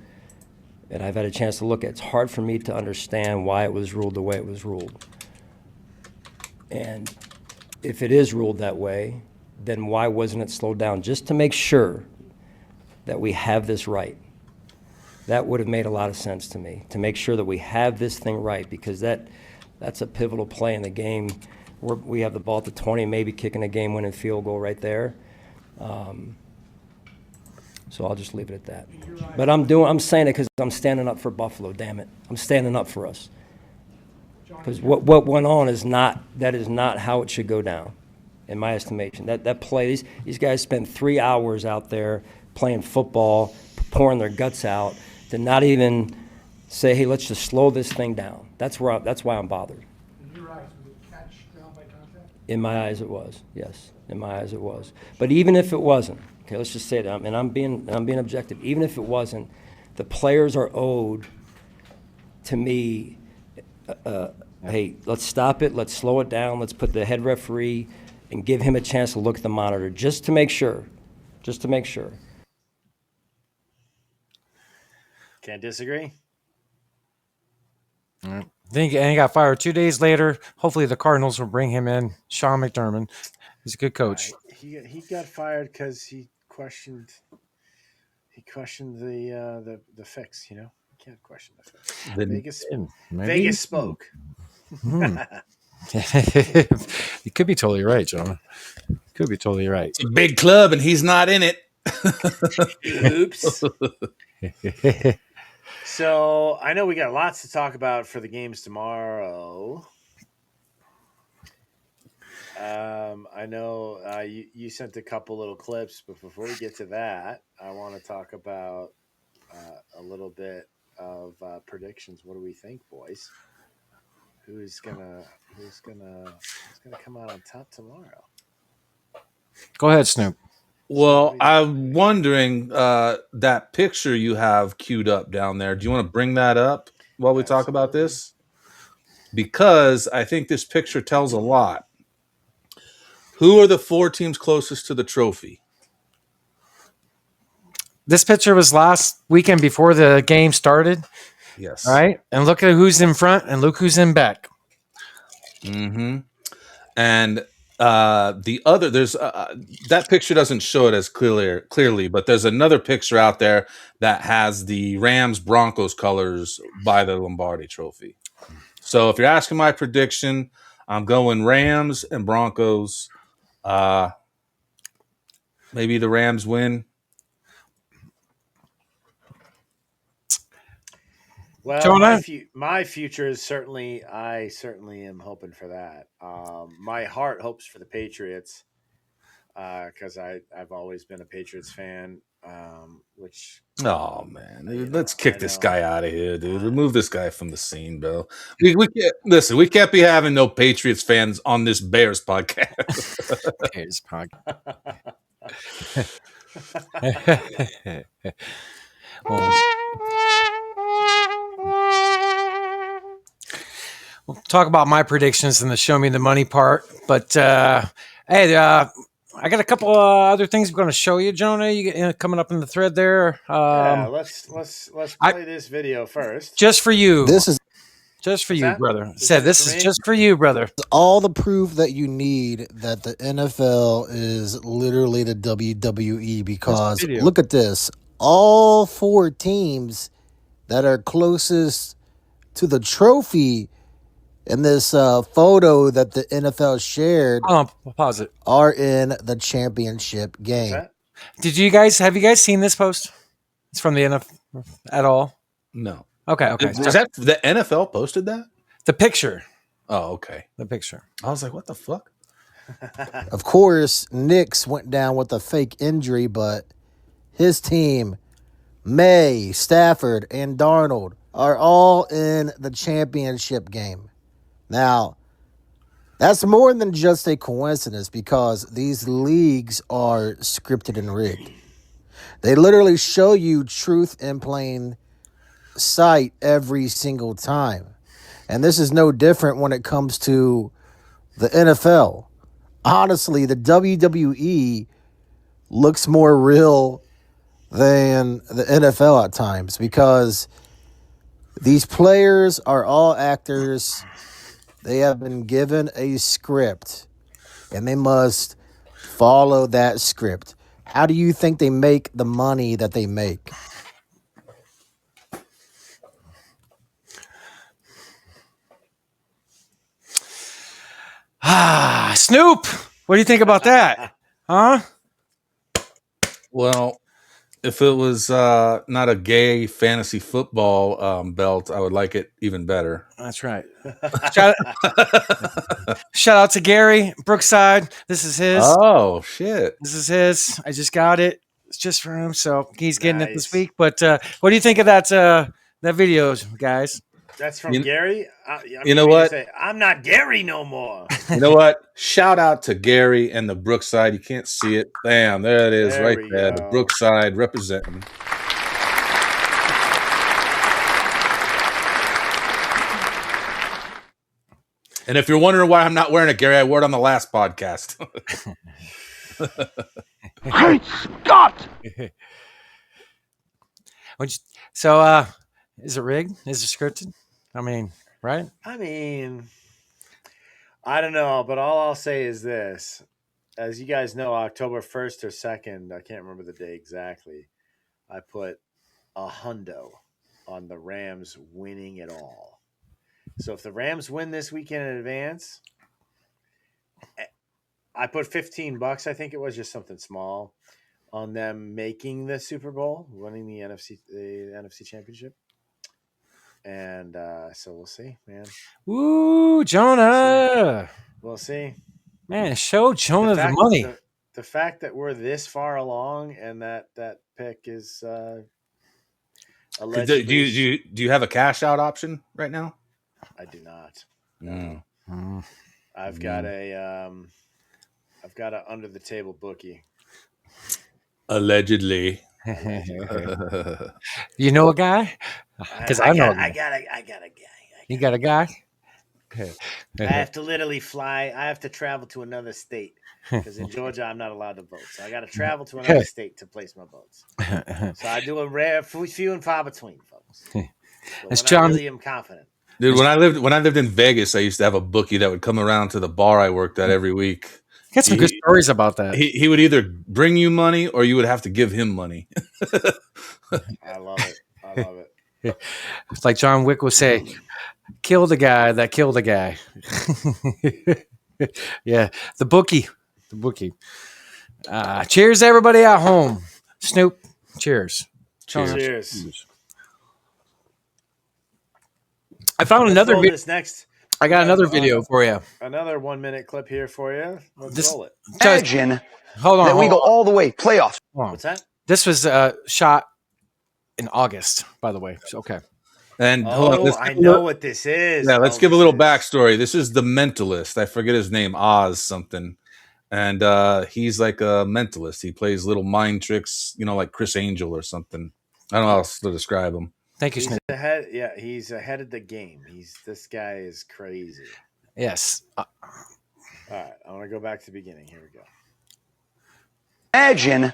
and I've had a chance to look at, it's hard for me to understand why it was ruled the way it was ruled. And if it is ruled that way, then why wasn't it slowed down? Just to make sure that we have this right. That would have made a lot of sense to me, to make sure that we have this thing right, because that's a pivotal play in the game. We have the ball at the 20, maybe kicking a game-winning field goal right there. So I'll just leave it at that. But I'm saying it because I'm standing up for Buffalo, damn it. I'm standing up for us. Because what went on is not how it should go down, in my estimation. That play, these guys spent 3 hours out there playing football, pouring their guts out, to not even say, hey, let's just slow this thing down. That's why I'm bothered. In your eyes, was it catch ground by contact? In my eyes, it was. Yes, in my eyes, it was. But even if it wasn't, okay, let's just say that, and I'm being objective. Even if it wasn't, the players are owed, to me, hey, let's stop it, let's slow it down, let's put the head referee and give him a chance to look at the monitor just to make sure. Can't disagree. And he got fired 2 days later. Hopefully the Cardinals will bring him in. Sean McDermott. He's a good coach. He got fired because he questioned the fix. You know, you can't question the fix. Vegas spoke. You could be totally right, John. Could be totally right. It's a big club, and he's not in it. Oops. So I know we got lots to talk about for the games tomorrow. I know you sent a couple little clips, but before we get to that, I want to talk about a little bit of predictions. What do we think, boys? Who's gonna come out on top tomorrow? Go ahead, Snoop. Well, I'm wondering that picture you have queued up down there. Do you want to bring that up while we talk about this? Because I think this picture tells a lot. Who are the 4 teams closest to the trophy? This picture was last weekend before the game started. Yes. Right? And look at who's in front and look who's in back. Mm-hmm. And the other, there's that picture doesn't show it as clearly, but there's another picture out there that has the Rams Broncos colors by the Lombardi Trophy. So if you're asking my prediction, I'm going Rams and Broncos. Maybe the Rams win. Well, Jonah? my future is I certainly am hoping for that. My heart hopes for the Patriots because I've always been a Patriots fan. Which Oh man, dude, let's kick this guy out of here, dude. Remove this guy from the scene, bro. We can't listen. We can't be having no Patriots fans on this Bears podcast. Bears We'll talk about my predictions in the show me the money part. But hey, I got a couple other things I'm going to show you, Jonah. You coming up in the thread there? Yeah, let's play this video first. Just for you. This is just for What's you, that? brother. This Said is this for is me? just for you, brother. all the proof that you need that the NFL is literally the WWE because video. look at this. All 4 teams that are closest to the trophy in this photo that the NFL shared Hold on, pause it. are in the championship What's game. that? Have you guys seen this post? It's from the NFL at all? No. Okay. Is that the NFL posted that? The picture. Oh, okay. The picture. I was like, what the fuck? Of course, Knicks went down with a fake injury, but his team, May, Stafford, and Darnold, are all in the championship game. Now, that's more than just a coincidence because these leagues are scripted and rigged. They literally show you truth in plain sight every single time. And this is no different when it comes to the NFL. Honestly, the WWE looks more real than the NFL at times because these players are all actors. They have been given a script and they must follow that script. How do you think they make the money that they make? Snoop, what do you think about that? Huh? Well, if it was not a gay fantasy football belt, I would like it even better. That's right. Shout out to Gary Brookside. This is his. Oh, shit. This is his. I just got it. It's just for him, so he's getting it this Nice. week. But what do you think of that video, guys? That's from You- Gary. You know what? I'm not Gary no more. You know what? Shout out to Gary and the Brookside. You can't see it. Bam, there it is There right we there. go. The Brookside representing. And if you're wondering why I'm not wearing it, Gary, I wore it on the last podcast. Great Scott! So, is it rigged? Is it scripted? I mean, right? I mean, I don't know, but all I'll say is this. As you guys know, October 1st or 2nd, I can't remember the day exactly, I put a hundo on the Rams winning it all. So if the Rams win this weekend in advance, I put $15, I think it was just something small, on them making the Super Bowl, winning the NFC Championship. And so we'll see, man. Woo, Jonah. We'll see. Man, show Jonah the money. The fact that we're this far along and that pick is Do allegedly. you have a cash out option right now? I do not. Mm. I've got a I've got a under the table bookie. Allegedly. You know a guy? Because I know a guy. I got a guy. You got a guy? I have to literally fly. I have to travel to another state because in Georgia I'm not allowed to vote. So I got to travel to another state to place my votes. So I do a rare, few and far between, folks. But It's when John. I really am confident. Dude, when I lived in Vegas, I used to have a bookie that would come around to the bar I worked at every week. Get some good stories about that. He would either bring you money or you would have to give him money. I love it. I love it. It's like John Wick would say, kill the guy that killed the guy. Yeah, the bookie. The bookie. Cheers, everybody at home. Snoop, cheers. Cheers. I found another video. This next. I got another video for you. Another 1 minute clip here for you. Let's roll it. Imagine hold on, that we go all the way. Playoffs. What's that? This was shot in August, by the way. So, okay. And hold on, I know what this is. Yeah, let's give a little backstory. This is the mentalist. I forget his name, Oz something. And he's like a mentalist. He plays little mind tricks, like Chris Angel or something. I don't know how else to describe him. Thank you, he's Snoop. He's ahead of the game. This guy is crazy. Yes. All right, I want to go back to the beginning. Here we go. Imagine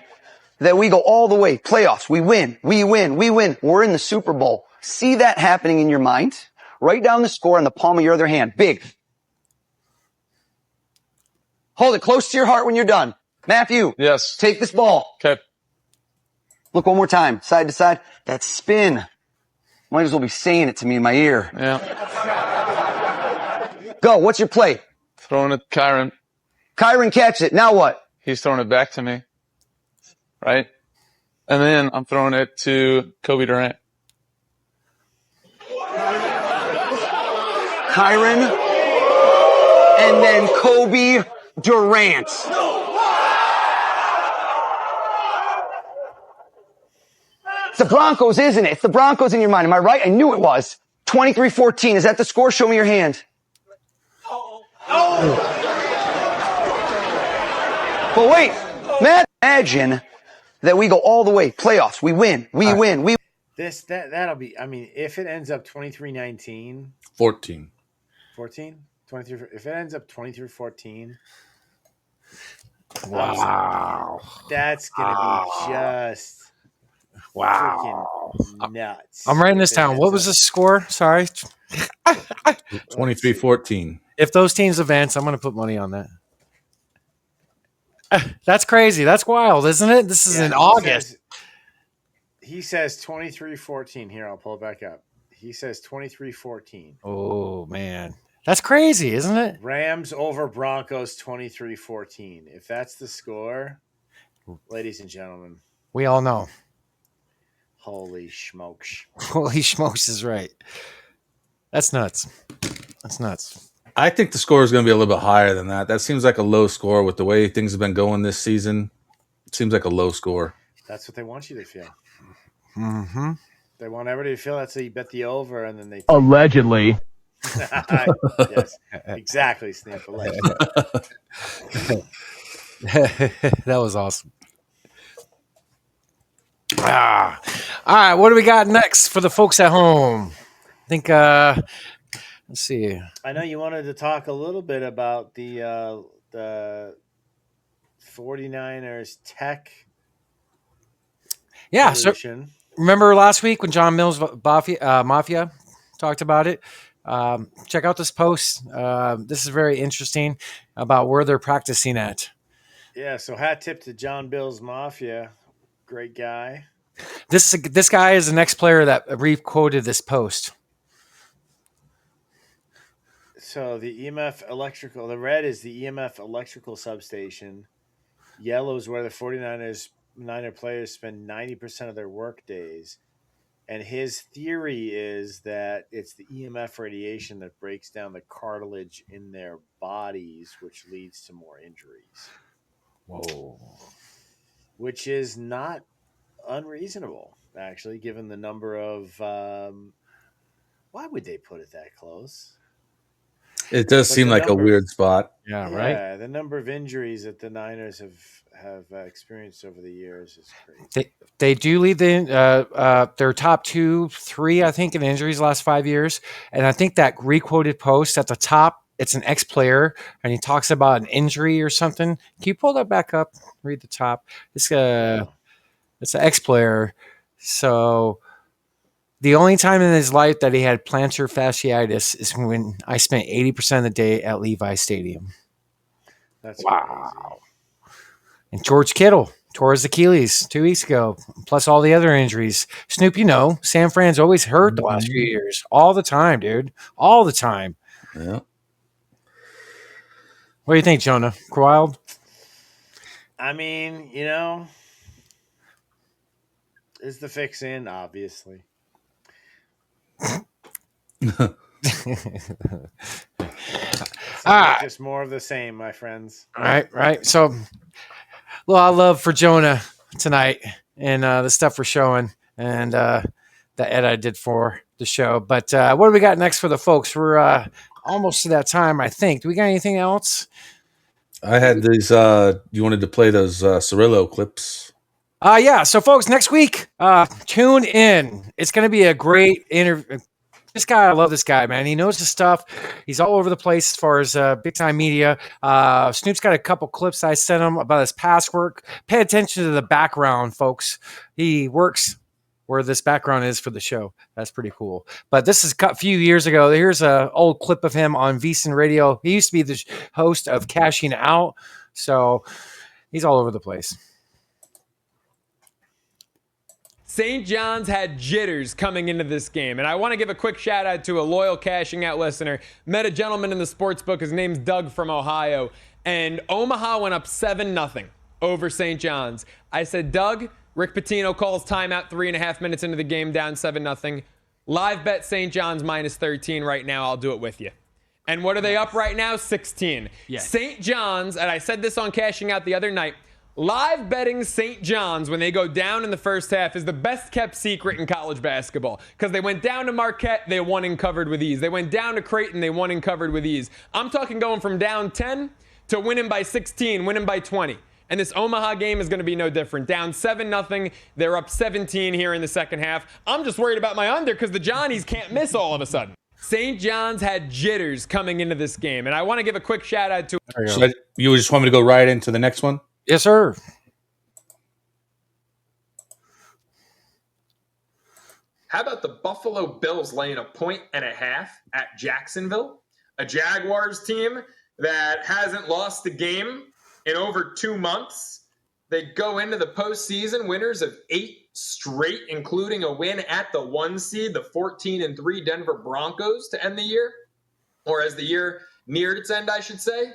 that we go all the way. Playoffs. We win. We're in the Super Bowl. See that happening in your mind. Write down the score on the palm of your other hand. Big. Hold it close to your heart when you're done. Matthew. Yes. Take this ball. Okay. Look one more time. Side to side. That spin. Might as well be saying it to me in my ear. Yeah. Go. What's your play? Throwing it, Kyron. Kyron catches it. Now what? He's throwing it back to me. Right? And then I'm throwing it to Kobe Durant. Kyron. And then Kobe Durant. It's the Broncos, isn't it? It's the Broncos in your mind. Am I right? I knew it was. 23-14. Is that the score? Show me your hand. But wait, Matt, imagine that we go all the way. Playoffs. We win. We win. That'll be, if it ends up 23-19. 14. 23. If it ends up 23-14. Wow. That's going to be just freaking nuts. I'm writing this down. What was the score? Sorry. 23-14. If those teams advance, I'm going to put money on that. That's crazy. That's wild, isn't it? This is in August. He says 23-14. Here, I'll pull it back up. He says 23-14. Oh, man. That's crazy, isn't it? Rams over Broncos 23-14. If that's the score, ladies and gentlemen. We all know. Holy smokes. Holy smokes is right. That's nuts. That's nuts. I think the score is going to be a little bit higher than that. That seems like a low score with the way things have been going this season. It seems like a low score. That's what they want you to feel. Mm-hmm. They want everybody to feel that, so you bet the over, and then they allegedly. Yes, exactly, Snoop. Allegedly. That was awesome. All right, what do we got next for the folks at home? I think let's see. I know you wanted to talk a little bit about the 49ers tech. Yeah, solution. So remember last week when John Mills Mafia talked about it? Check out this post. This is very interesting about where they're practicing at. Yeah, so hat tip to John Bills Mafia. Great guy. This guy is the next player that re-quoted this post. So the EMF electrical, the red is the EMF electrical substation. Yellow is where the Niner players spend 90% of their work days. And his theory is that it's the EMF radiation that breaks down the cartilage in their bodies, which leads to more injuries. Whoa. Which is not unreasonable, actually, given the number of... why would they put it that close? It does But seem the like a number weird spot. Yeah, right. Yeah, the number of injuries that the Niners have experienced over the years is crazy. They do lead their top 2, 3, I think, in injuries the last 5 years. And I think that requoted post at the top, it's an ex-player, and he talks about an injury or something. Can you pull that back up? Read the top. It's an ex-player. So the only time in his life that he had plantar fasciitis is when I spent 80% of the day at Levi Stadium. That's wow. And George Kittle tore his Achilles 2 weeks ago, plus all the other injuries. Snoop, San Fran's always hurt the last few years. All the time, dude. All the time. Yeah. What do you think, Jonah? Wild? I mean, is the fix in? Obviously. Just more of the same, my friends. Right. So, I love for Jonah tonight and the stuff we're showing and the ed I did for the show. But what do we got next for the folks? We're almost to that time, I think. Do we got anything else? I had these. You wanted to play those Cirillo clips? Yeah. So, folks, next week, tune in. It's going to be a great interview. This guy, I love this guy, man. He knows his stuff. He's all over the place as far as big time media. Snoop's got a couple clips I sent him about his past work. Pay attention to the background, folks. He works where this background is for the show. That's pretty cool. But this is a few years ago. Here's an old clip of him on VSiN Radio. He used to be the host of Cashing Out. So he's all over the place. St. John's had jitters coming into this game, and I want to give a quick shout out to a loyal Cashing Out listener. Met a gentleman in the sports book. His name's Doug from Ohio, and Omaha went up 7-0 over St. John's. I said, Doug, Rick Pitino calls timeout 3.5 minutes into the game, down 7-0. Live bet St. John's minus 13 right now. I'll do it with you. And what are they up right now? 16. Yes. St. John's, and I said this on Cashing Out the other night, live betting St. John's when they go down in the first half is the best kept secret in college basketball because they went down to Marquette, they won and covered with ease. They went down to Creighton, they won and covered with ease. I'm talking going from down 10 to winning by 16, winning by 20. And this Omaha game is going to be no different. Down 7-0, they're up 17 here in the second half. I'm just worried about my under because the Johnnies can't miss all of a sudden. St. John's had jitters coming into this game, and I want to give a quick shout out to... You just want me to go right into the next one? Yes, sir. How about the Buffalo Bills laying 1.5 at Jacksonville? A Jaguars team that hasn't lost a game in over 2 months. They go into the postseason winners of 8 straight, including a win at the 1 seed, the 14-3 Denver Broncos to end the year. Or as the year neared its end, I should say.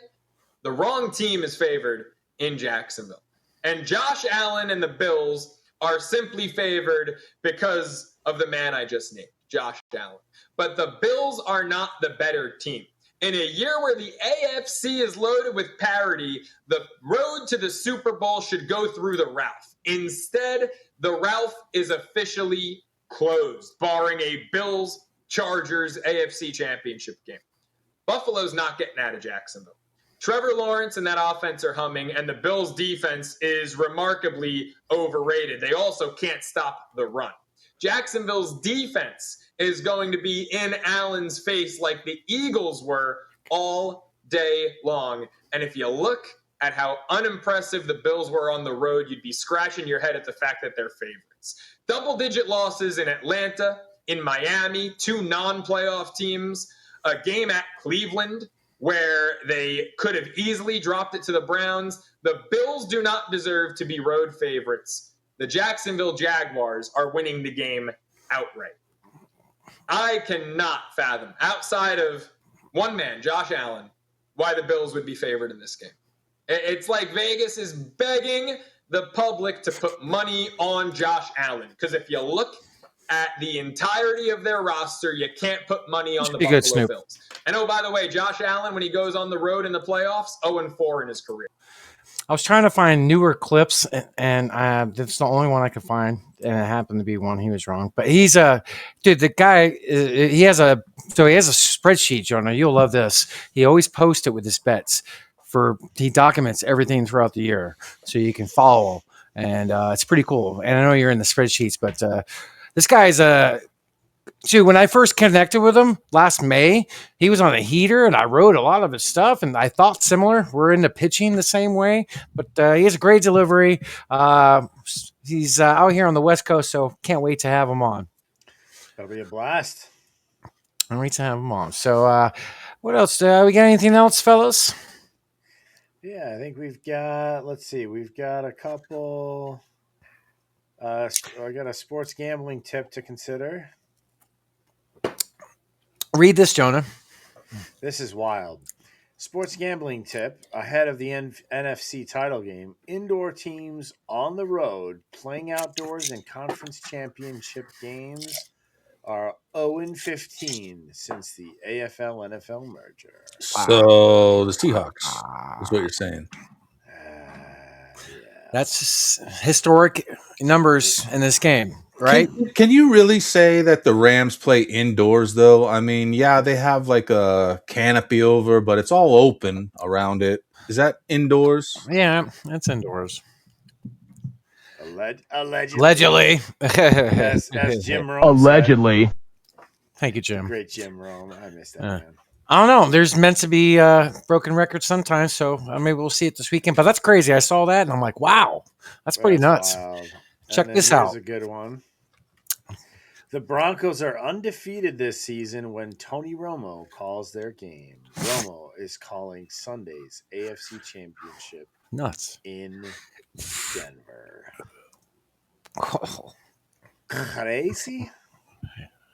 The wrong team is favored in Jacksonville. And Josh Allen and the Bills are simply favored because of the man I just named, Josh Allen. But the Bills are not the better team. In a year where the AFC is loaded with parity, the road to the Super Bowl should go through the Ralph. Instead, the Ralph is officially closed, barring a Bills-Chargers AFC championship game. Buffalo's not getting out of Jacksonville. Trevor Lawrence and that offense are humming, and the Bills' defense is remarkably overrated. They also can't stop the run. Jacksonville's defense is going to be in Allen's face like the Eagles were all day long. And if you look at how unimpressive the Bills were on the road, you'd be scratching your head at the fact that they're favorites. Double-digit losses in Atlanta, in Miami, 2 non-playoff teams, a game at Cleveland, where they could have easily dropped it to the Browns. The Bills do not deserve to be road favorites. The Jacksonville Jaguars are winning the game outright. I cannot fathom, outside of one man, Josh Allen, why the Bills would be favored in this game. It's like Vegas is begging the public to put money on Josh Allen. Because if you look at the entirety of their roster, you can't put money on the Buffalo Bills. And oh, by the way, Josh Allen, when he goes on the road in the playoffs, 0-4 in his career. I was trying to find newer clips, and that's the only one I could find, and it happened to be one. He was wrong, but he's a dude. The guy, he has a spreadsheet, Jonah. You'll love this. He always posts it with his bets. He documents everything throughout the year, so you can follow, and it's pretty cool. And I know you're in the spreadsheets, but this guy's Dude, when I first connected with him last May, he was on a heater, and I wrote a lot of his stuff, and I thought similar. We're into pitching the same way, but he has a great delivery. He's out here on the West Coast, so can't wait to have him on. That'll be a blast. Can't wait to have him on. So, what else? We got anything else, fellas? Yeah, I think we've got. Let's see, we've got a couple. I got a sports gambling tip to consider. Read this, Jonah. This is wild. Sports gambling tip ahead of the NFC title game. Indoor teams on the road playing outdoors in conference championship games are 0-15 since the AFL-NFL merger. So the Seahawks is what you're saying. That's historic numbers in this game, right? Can you really say that the Rams play indoors, though? I mean, yeah, they have like a canopy over, but it's all open around it. Is that indoors? Yeah, that's indoors. Allegedly. as Jim Rome Allegedly. Thank you, Jim. Great Jim Rome. I missed that, man. I don't know. There's meant to be broken records sometimes, so maybe we'll see it this weekend. But that's crazy. I saw that, and I'm like, wow, that's pretty nuts. Wild. Check this out. Here's a good one. The Broncos are undefeated this season when Tony Romo calls their game. Romo is calling Sunday's AFC Championship nuts in Denver. Oh. Crazy?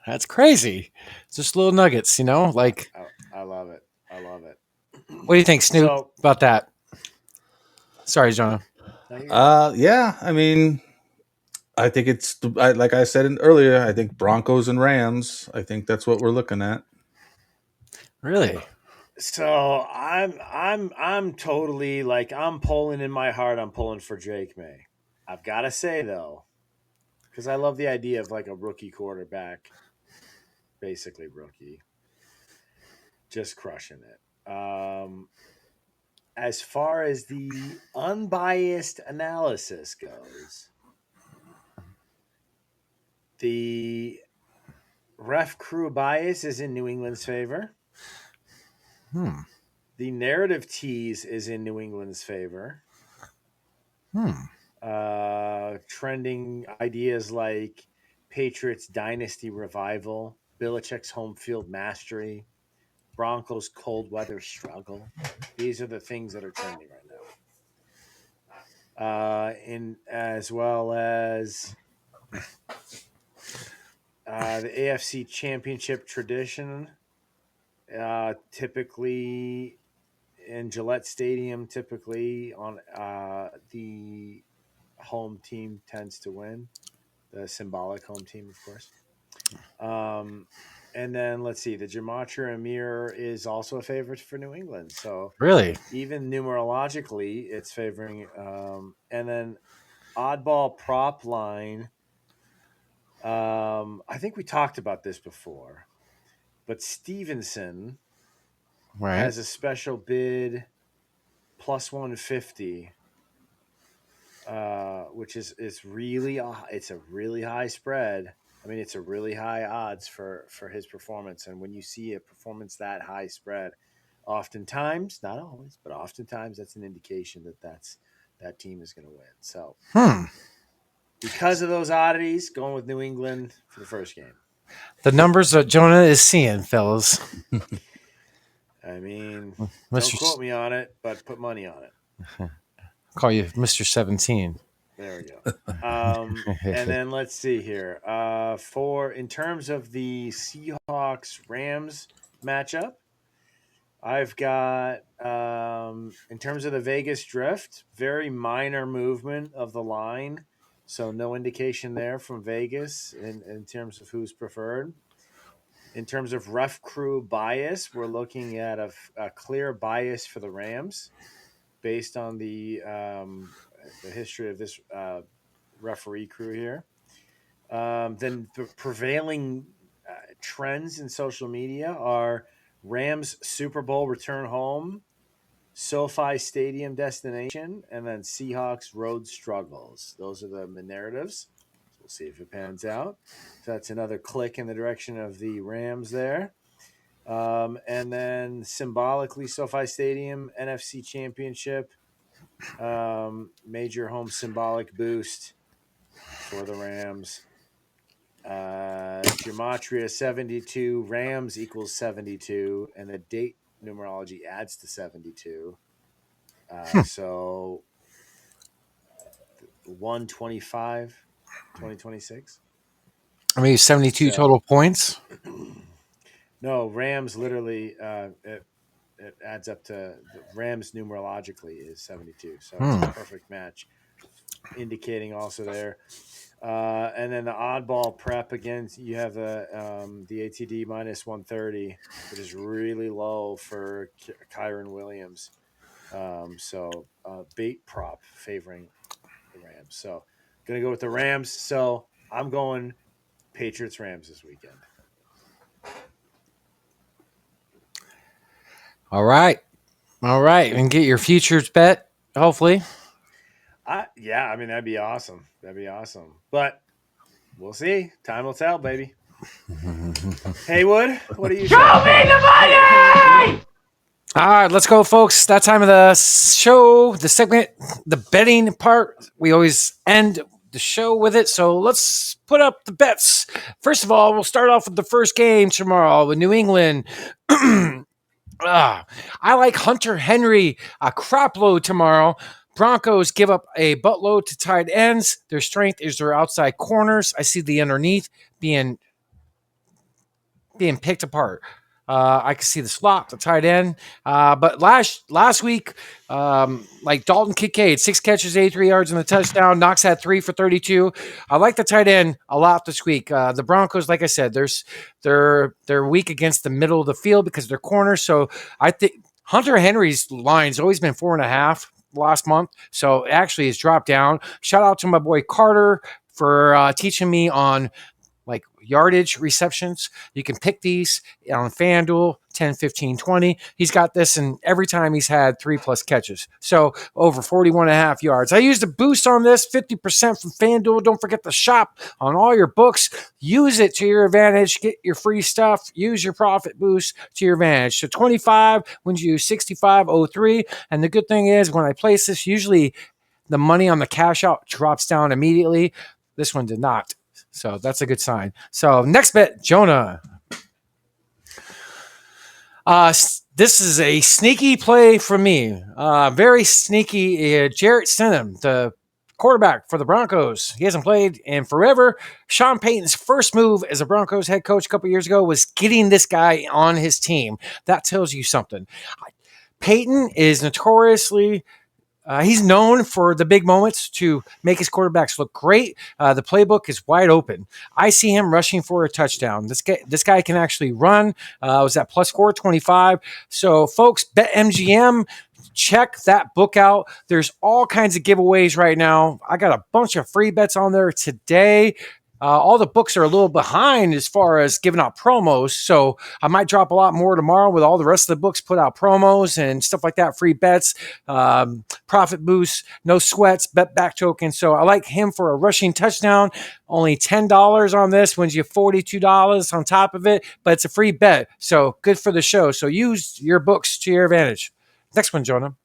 That's crazy. It's just little nuggets, you know? Like, I love it. I love it. What do you think, Snoop, about that? Sorry, Jonah. Yeah, I mean, I think it's like I said earlier. I think Broncos and Rams. I think that's what we're looking at. Really? So I'm totally like I'm pulling in my heart. I'm pulling for Drake May. I've got to say though, because I love the idea of like a rookie quarterback, basically rookie, just crushing it. As far as the unbiased analysis goes, the ref crew bias is in New England's favor. The narrative tease is in New England's favor. Trending ideas like Patriots dynasty revival, Belichick's home field mastery, Broncos cold weather struggle. These are the things that are trending right now. In as well as the AFC Championship tradition, typically in Gillette Stadium, typically on the home team tends to win, the symbolic home team, of course. And then let's see, the Gematria Amir is also a favorite for New England. So really, even numerologically, it's favoring. And then oddball prop line. I think we talked about this before, but Stevenson has a special bid plus 150, which is really it's a really high spread. I mean, it's a really high odds for his performance. And when you see a performance that high spread, oftentimes, not always, but oftentimes that's an indication that team is going to win. So because of those oddities, going with New England for the first game. The numbers that Jonah is seeing, fellas. I mean, don't quote me on it, but put money on it. I'll call you Mr. 17. There we go. And then let's see here. In terms of the Seahawks-Rams matchup, I've got, in terms of the Vegas drift, very minor movement of the line. So no indication there from Vegas in terms of who's preferred. In terms of ref crew bias, we're looking at a clear bias for the Rams. based on the history of this referee crew here. Then the prevailing trends in social media are Rams Super Bowl return home, SoFi Stadium destination, and then Seahawks road struggles. Those are the narratives. So we'll see if it pans out. So that's another click in the direction of the Rams there. And then symbolically, SoFi Stadium, NFC Championship, major home symbolic boost for the Rams. Gematria 72, Rams equals 72, and the date numerology adds to 72. So 125, 2026. I mean, 72 total points. No, Rams literally it adds up to the Rams numerologically is 72. So it's a perfect match, indicating also there. And then the oddball prep again, you have the ATD minus 130, which is really low for Kyron Williams. So bait prop favoring the Rams. So gonna go with the Rams. So I'm going Patriots Rams this weekend. All right. And get your futures bet, hopefully. Yeah, I mean, that'd be awesome. But we'll see. Time will tell, baby. Heywood, what are you Show me the money! All right, let's go, folks. That time of the show, the segment, the betting part. We always end the show with it. So let's put up the bets. First of all, we'll start off with the first game tomorrow with New England. I like Hunter Henry, a crop load tomorrow. Broncos give up a buttload to tight ends. Their strength is their outside corners. I see the underneath being picked apart. I can see the slot, the tight end. But last week, like Dalton Kincaid, 6 catches, 83 yards and a touchdown. Knox had 3 for 32. I like the tight end a lot this week. The Broncos, like I said, they're weak against the middle of the field because they're corners. So I think Hunter Henry's line's always been 4.5 last month. So it actually has dropped down. Shout out to my boy Carter for teaching me on like yardage receptions. You can pick these on FanDuel, 10, 15, 20. He's got this, and every time he's had 3+ catches. So over 41.5 yards. I used a boost on this, 50% from FanDuel. Don't forget to shop on all your books. Use it to your advantage. Get your free stuff. Use your profit boost to your advantage. So 25 wins you 65.03. And the good thing is when I place this, usually the money on the cash out drops down immediately. This one did not. So that's a good sign. So next bet, Jonah. This is a sneaky play for me. Very sneaky. Jarrett Stidham, the quarterback for the Broncos. He hasn't played in forever. Sean Payton's first move as a Broncos head coach a couple years ago was getting this guy on his team. That tells you something. Payton is notoriously... he's known for the big moments to make his quarterbacks look great. The playbook is wide open. I see him rushing for a touchdown. This guy can actually run. Was at plus 425. So, folks, BetMGM, check that book out. There's all kinds of giveaways right now. I got a bunch of free bets on there today. All the books are a little behind as far as giving out promos, so I might drop a lot more tomorrow with all the rest of the books put out promos and stuff like that, free bets, profit boosts, no sweats, bet back tokens. So I like him for a rushing touchdown. Only $10 on this wins you $42 on top of it, but it's a free bet, so good for the show. So use your books to your advantage. Next one, Jonah.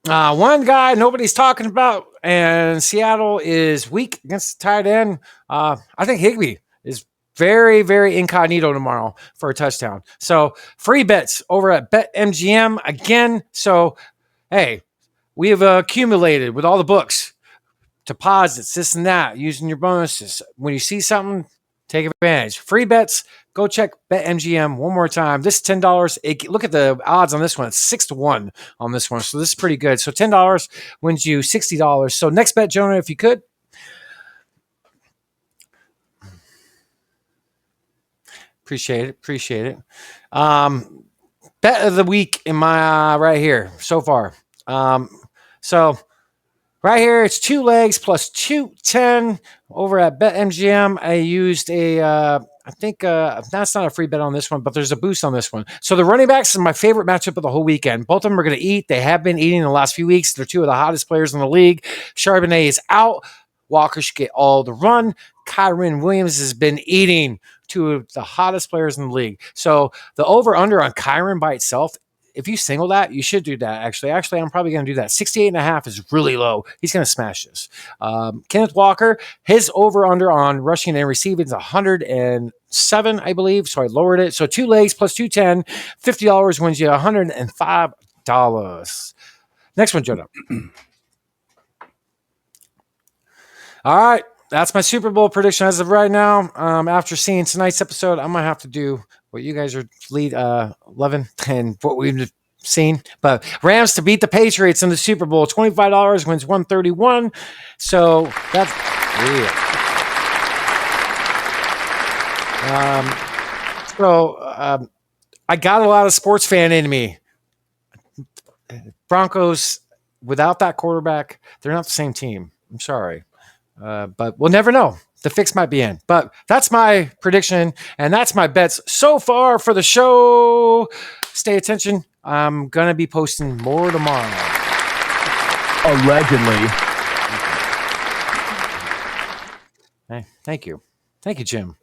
One guy nobody's talking about, and Seattle is weak against the tight end. I think Higbee is very, very incognito tomorrow for a touchdown. So free bets over at BetMGM again. So, hey, we have accumulated with all the books, deposits, this and that, using your bonuses. When you see something, take advantage. Free bets. Go check BetMGM one more time. This is $10. Look at the odds on this one. It's 6-1 on this one. So this is pretty good. So $10 wins you $60. So next bet, Jonah, if you could. Appreciate it. bet of the week in my right here so far. So right here, it's 2 legs plus 210 over at BetMGM. I used I think that's not a free bet on this one, but there's a boost on this one. So the running backs is my favorite matchup of the whole weekend. Both of them are going to eat. They have been eating the last few weeks. They're 2 of the hottest players in the league. Charbonnet is out. Walker should get all the run. Kyron Williams has been eating, 2 of the hottest players in the league. So the over-under on Kyron by itself, if you single that, you should do that, actually. Actually, I'm probably going to do that. 68.5 is really low. He's going to smash this. Kenneth Walker, his over-under on rushing and receiving is 107, I believe. So I lowered it. So 2 legs plus 210, $50 wins you $105. Next one, Jonah. All right. That's my Super Bowl prediction as of right now. After seeing tonight's episode, I'm going to have to do what you guys are loving and what we've seen. But Rams to beat the Patriots in the Super Bowl, $25 wins 131. So that's real. I got a lot of sports fan in me. Broncos, without that quarterback, they're not the same team. I'm sorry. But we'll never know. The fix might be in. But that's my prediction, and that's my bets so far for the show. Stay attention. I'm going to be posting more tomorrow. Allegedly. Hey, thank you. Thank you, Jim.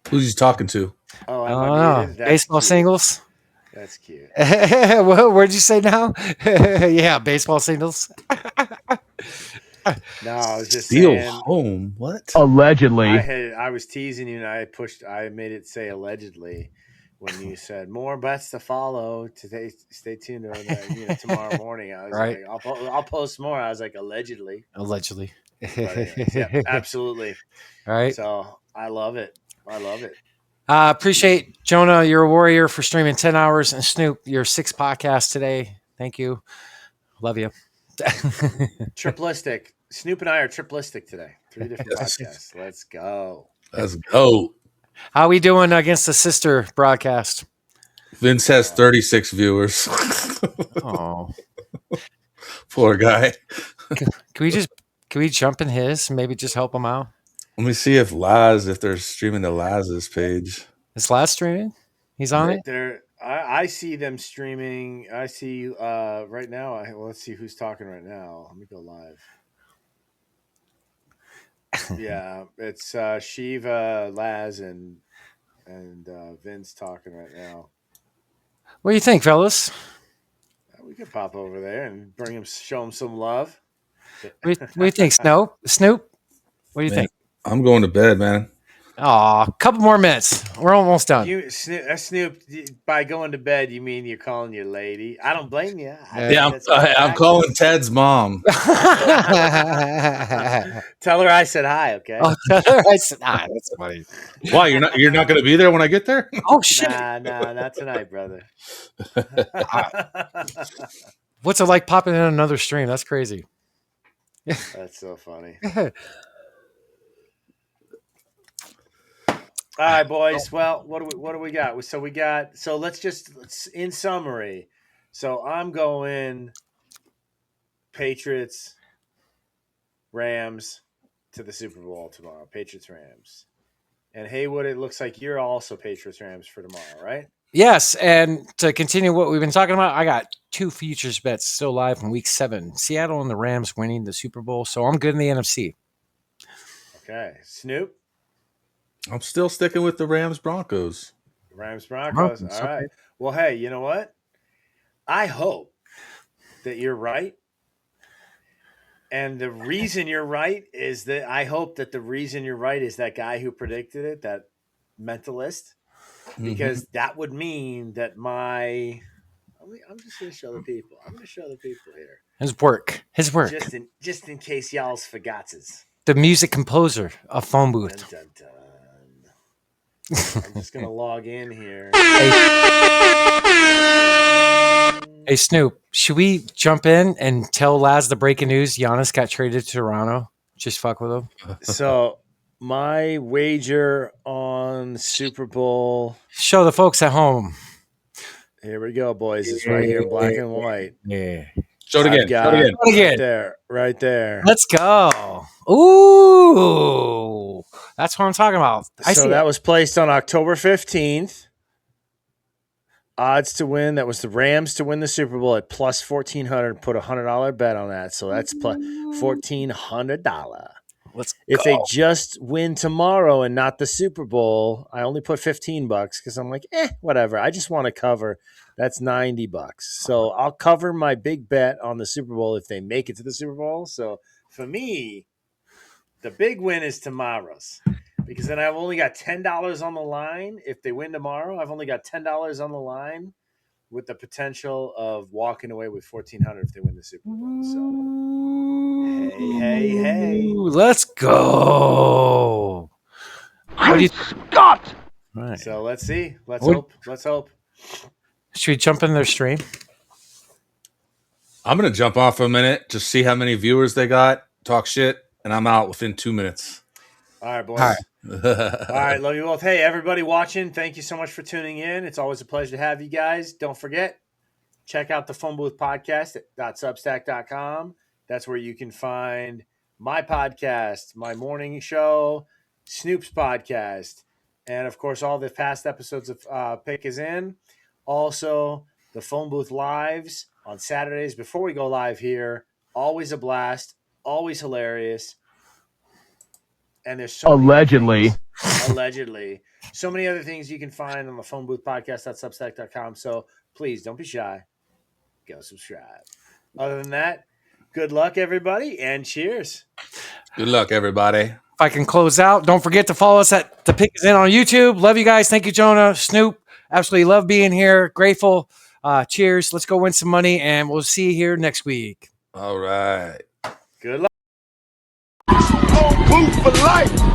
Who's he talking to? Oh, I don't know. Baseball cute. Singles. That's cute. What'd you say now? Yeah, baseball singles. No, I was just Steal saying. home. What? Allegedly. I was teasing you, and I made it say allegedly when you said more bets to follow. Today, stay tuned to tomorrow morning. I was right. like, I'll post more. I was like, allegedly. Allegedly. Anyways, yeah, absolutely. All right. So I love it. Appreciate Jonah, you're a warrior, for streaming 10 hours, and Snoop, your 6 podcasts today. Thank you. Love you. Triplistic. Snoop and I are triplistic today. 3 different podcasts. Let's go. Let's go. How we doing against the sister broadcast? Vince has 36 viewers. Oh, poor guy. Can we jump in his and maybe just help him out? Let me see if they're streaming to Laz's page. Is Laz streaming? He's on it? I see them streaming. I see right now. Let's see who's talking right now. Let me go live. Yeah, it's Shiva, Laz, and Vince talking right now. What do you think, fellas? We could pop over there and show him some love. What do you think, Snoop? What do you think? I'm going to bed, man. Aw, a couple more minutes. We're almost done. Snoop, by going to bed, you mean you're calling your lady? I don't blame you. I'm calling Ted's mom. Tell her I said hi, okay? Oh, tell her I said hi. That's funny. Why, you're not going to be there when I get there? Oh shit! Nah, not tonight, brother. What's it like popping in another stream? That's crazy. That's so funny. All right, boys. Well, what do we got? So let's in summary. So I'm going Patriots, Rams to the Super Bowl tomorrow. Patriots, Rams. And Heywood, it looks like you're also Patriots, Rams for tomorrow, right? Yes, and to continue what we've been talking about, I got 2 futures bets still live from Week 7. Seattle and the Rams winning the Super Bowl, so I'm good in the NFC. Okay, Snoop. I'm still sticking with the Rams Broncos. Rams Broncos. All right. Well, hey, you know what? I hope that you're right. And the reason you're right is that that guy who predicted it, that mentalist, because that would mean that I'm just going to show the people. I'm going to show the people here. His work. Just in case y'all's forgots. The music composer of Phone Booth. Dun, dun, dun. I'm just going to log in here. Hey, Snoop, should we jump in and tell Laz the breaking news? Giannis got traded to Toronto. Just fuck with him. So My wager on Super Bowl. Show the folks at home. Here we go, boys. It's right here in black and white. Yeah. Show it again. Show it again. Right there. Right there. Let's go. Ooh. That's what I'm talking about. So that was placed on October 15th. Odds to win. That was the Rams to win the Super Bowl at plus 1,400. Put a $100 bet on that. So that's plus $1,400. If they just win tomorrow and not the Super Bowl, I only put $15 because I'm like, whatever. I just want to cover. That's $90. So I'll cover my big bet on the Super Bowl if they make it to the Super Bowl. So for me, the big win is tomorrow's, because then I've only got $10 on the line. If they win tomorrow, I've only got $10 on the line, with the potential of walking away with $1,400 if they win the Super Bowl. So, hey. Let's go. Scott! Right. So let's see. Let's hope. Should we jump in their stream? I'm going to jump off for a minute, just see how many viewers they got, talk shit, and I'm out within 2 minutes. All right, boys. All right, love you both. Hey, everybody watching, thank you so much for tuning in. It's always a pleasure to have you guys. Don't forget, check out the Phone Booth Podcast at .substack.com. That's where you can find my podcast, my morning show, Snoop's podcast, and, of course, all the past episodes of Pick is In. Also, the Phone Booth Lives on Saturdays before we go live here. Always a blast, always hilarious. And there's so allegedly so many other things you can find on the Phone Booth Podcast.substack.com. So please don't be shy. Go subscribe. Other than that, good luck, everybody, and cheers. Good luck, everybody. If I can close out, don't forget to follow us at The Pick Is In on YouTube. Love you guys. Thank you, Jonah. Snoop, absolutely love being here. Grateful. Cheers. Let's go win some money, and we'll see you here next week. All right. Good luck. Phone Booth for life.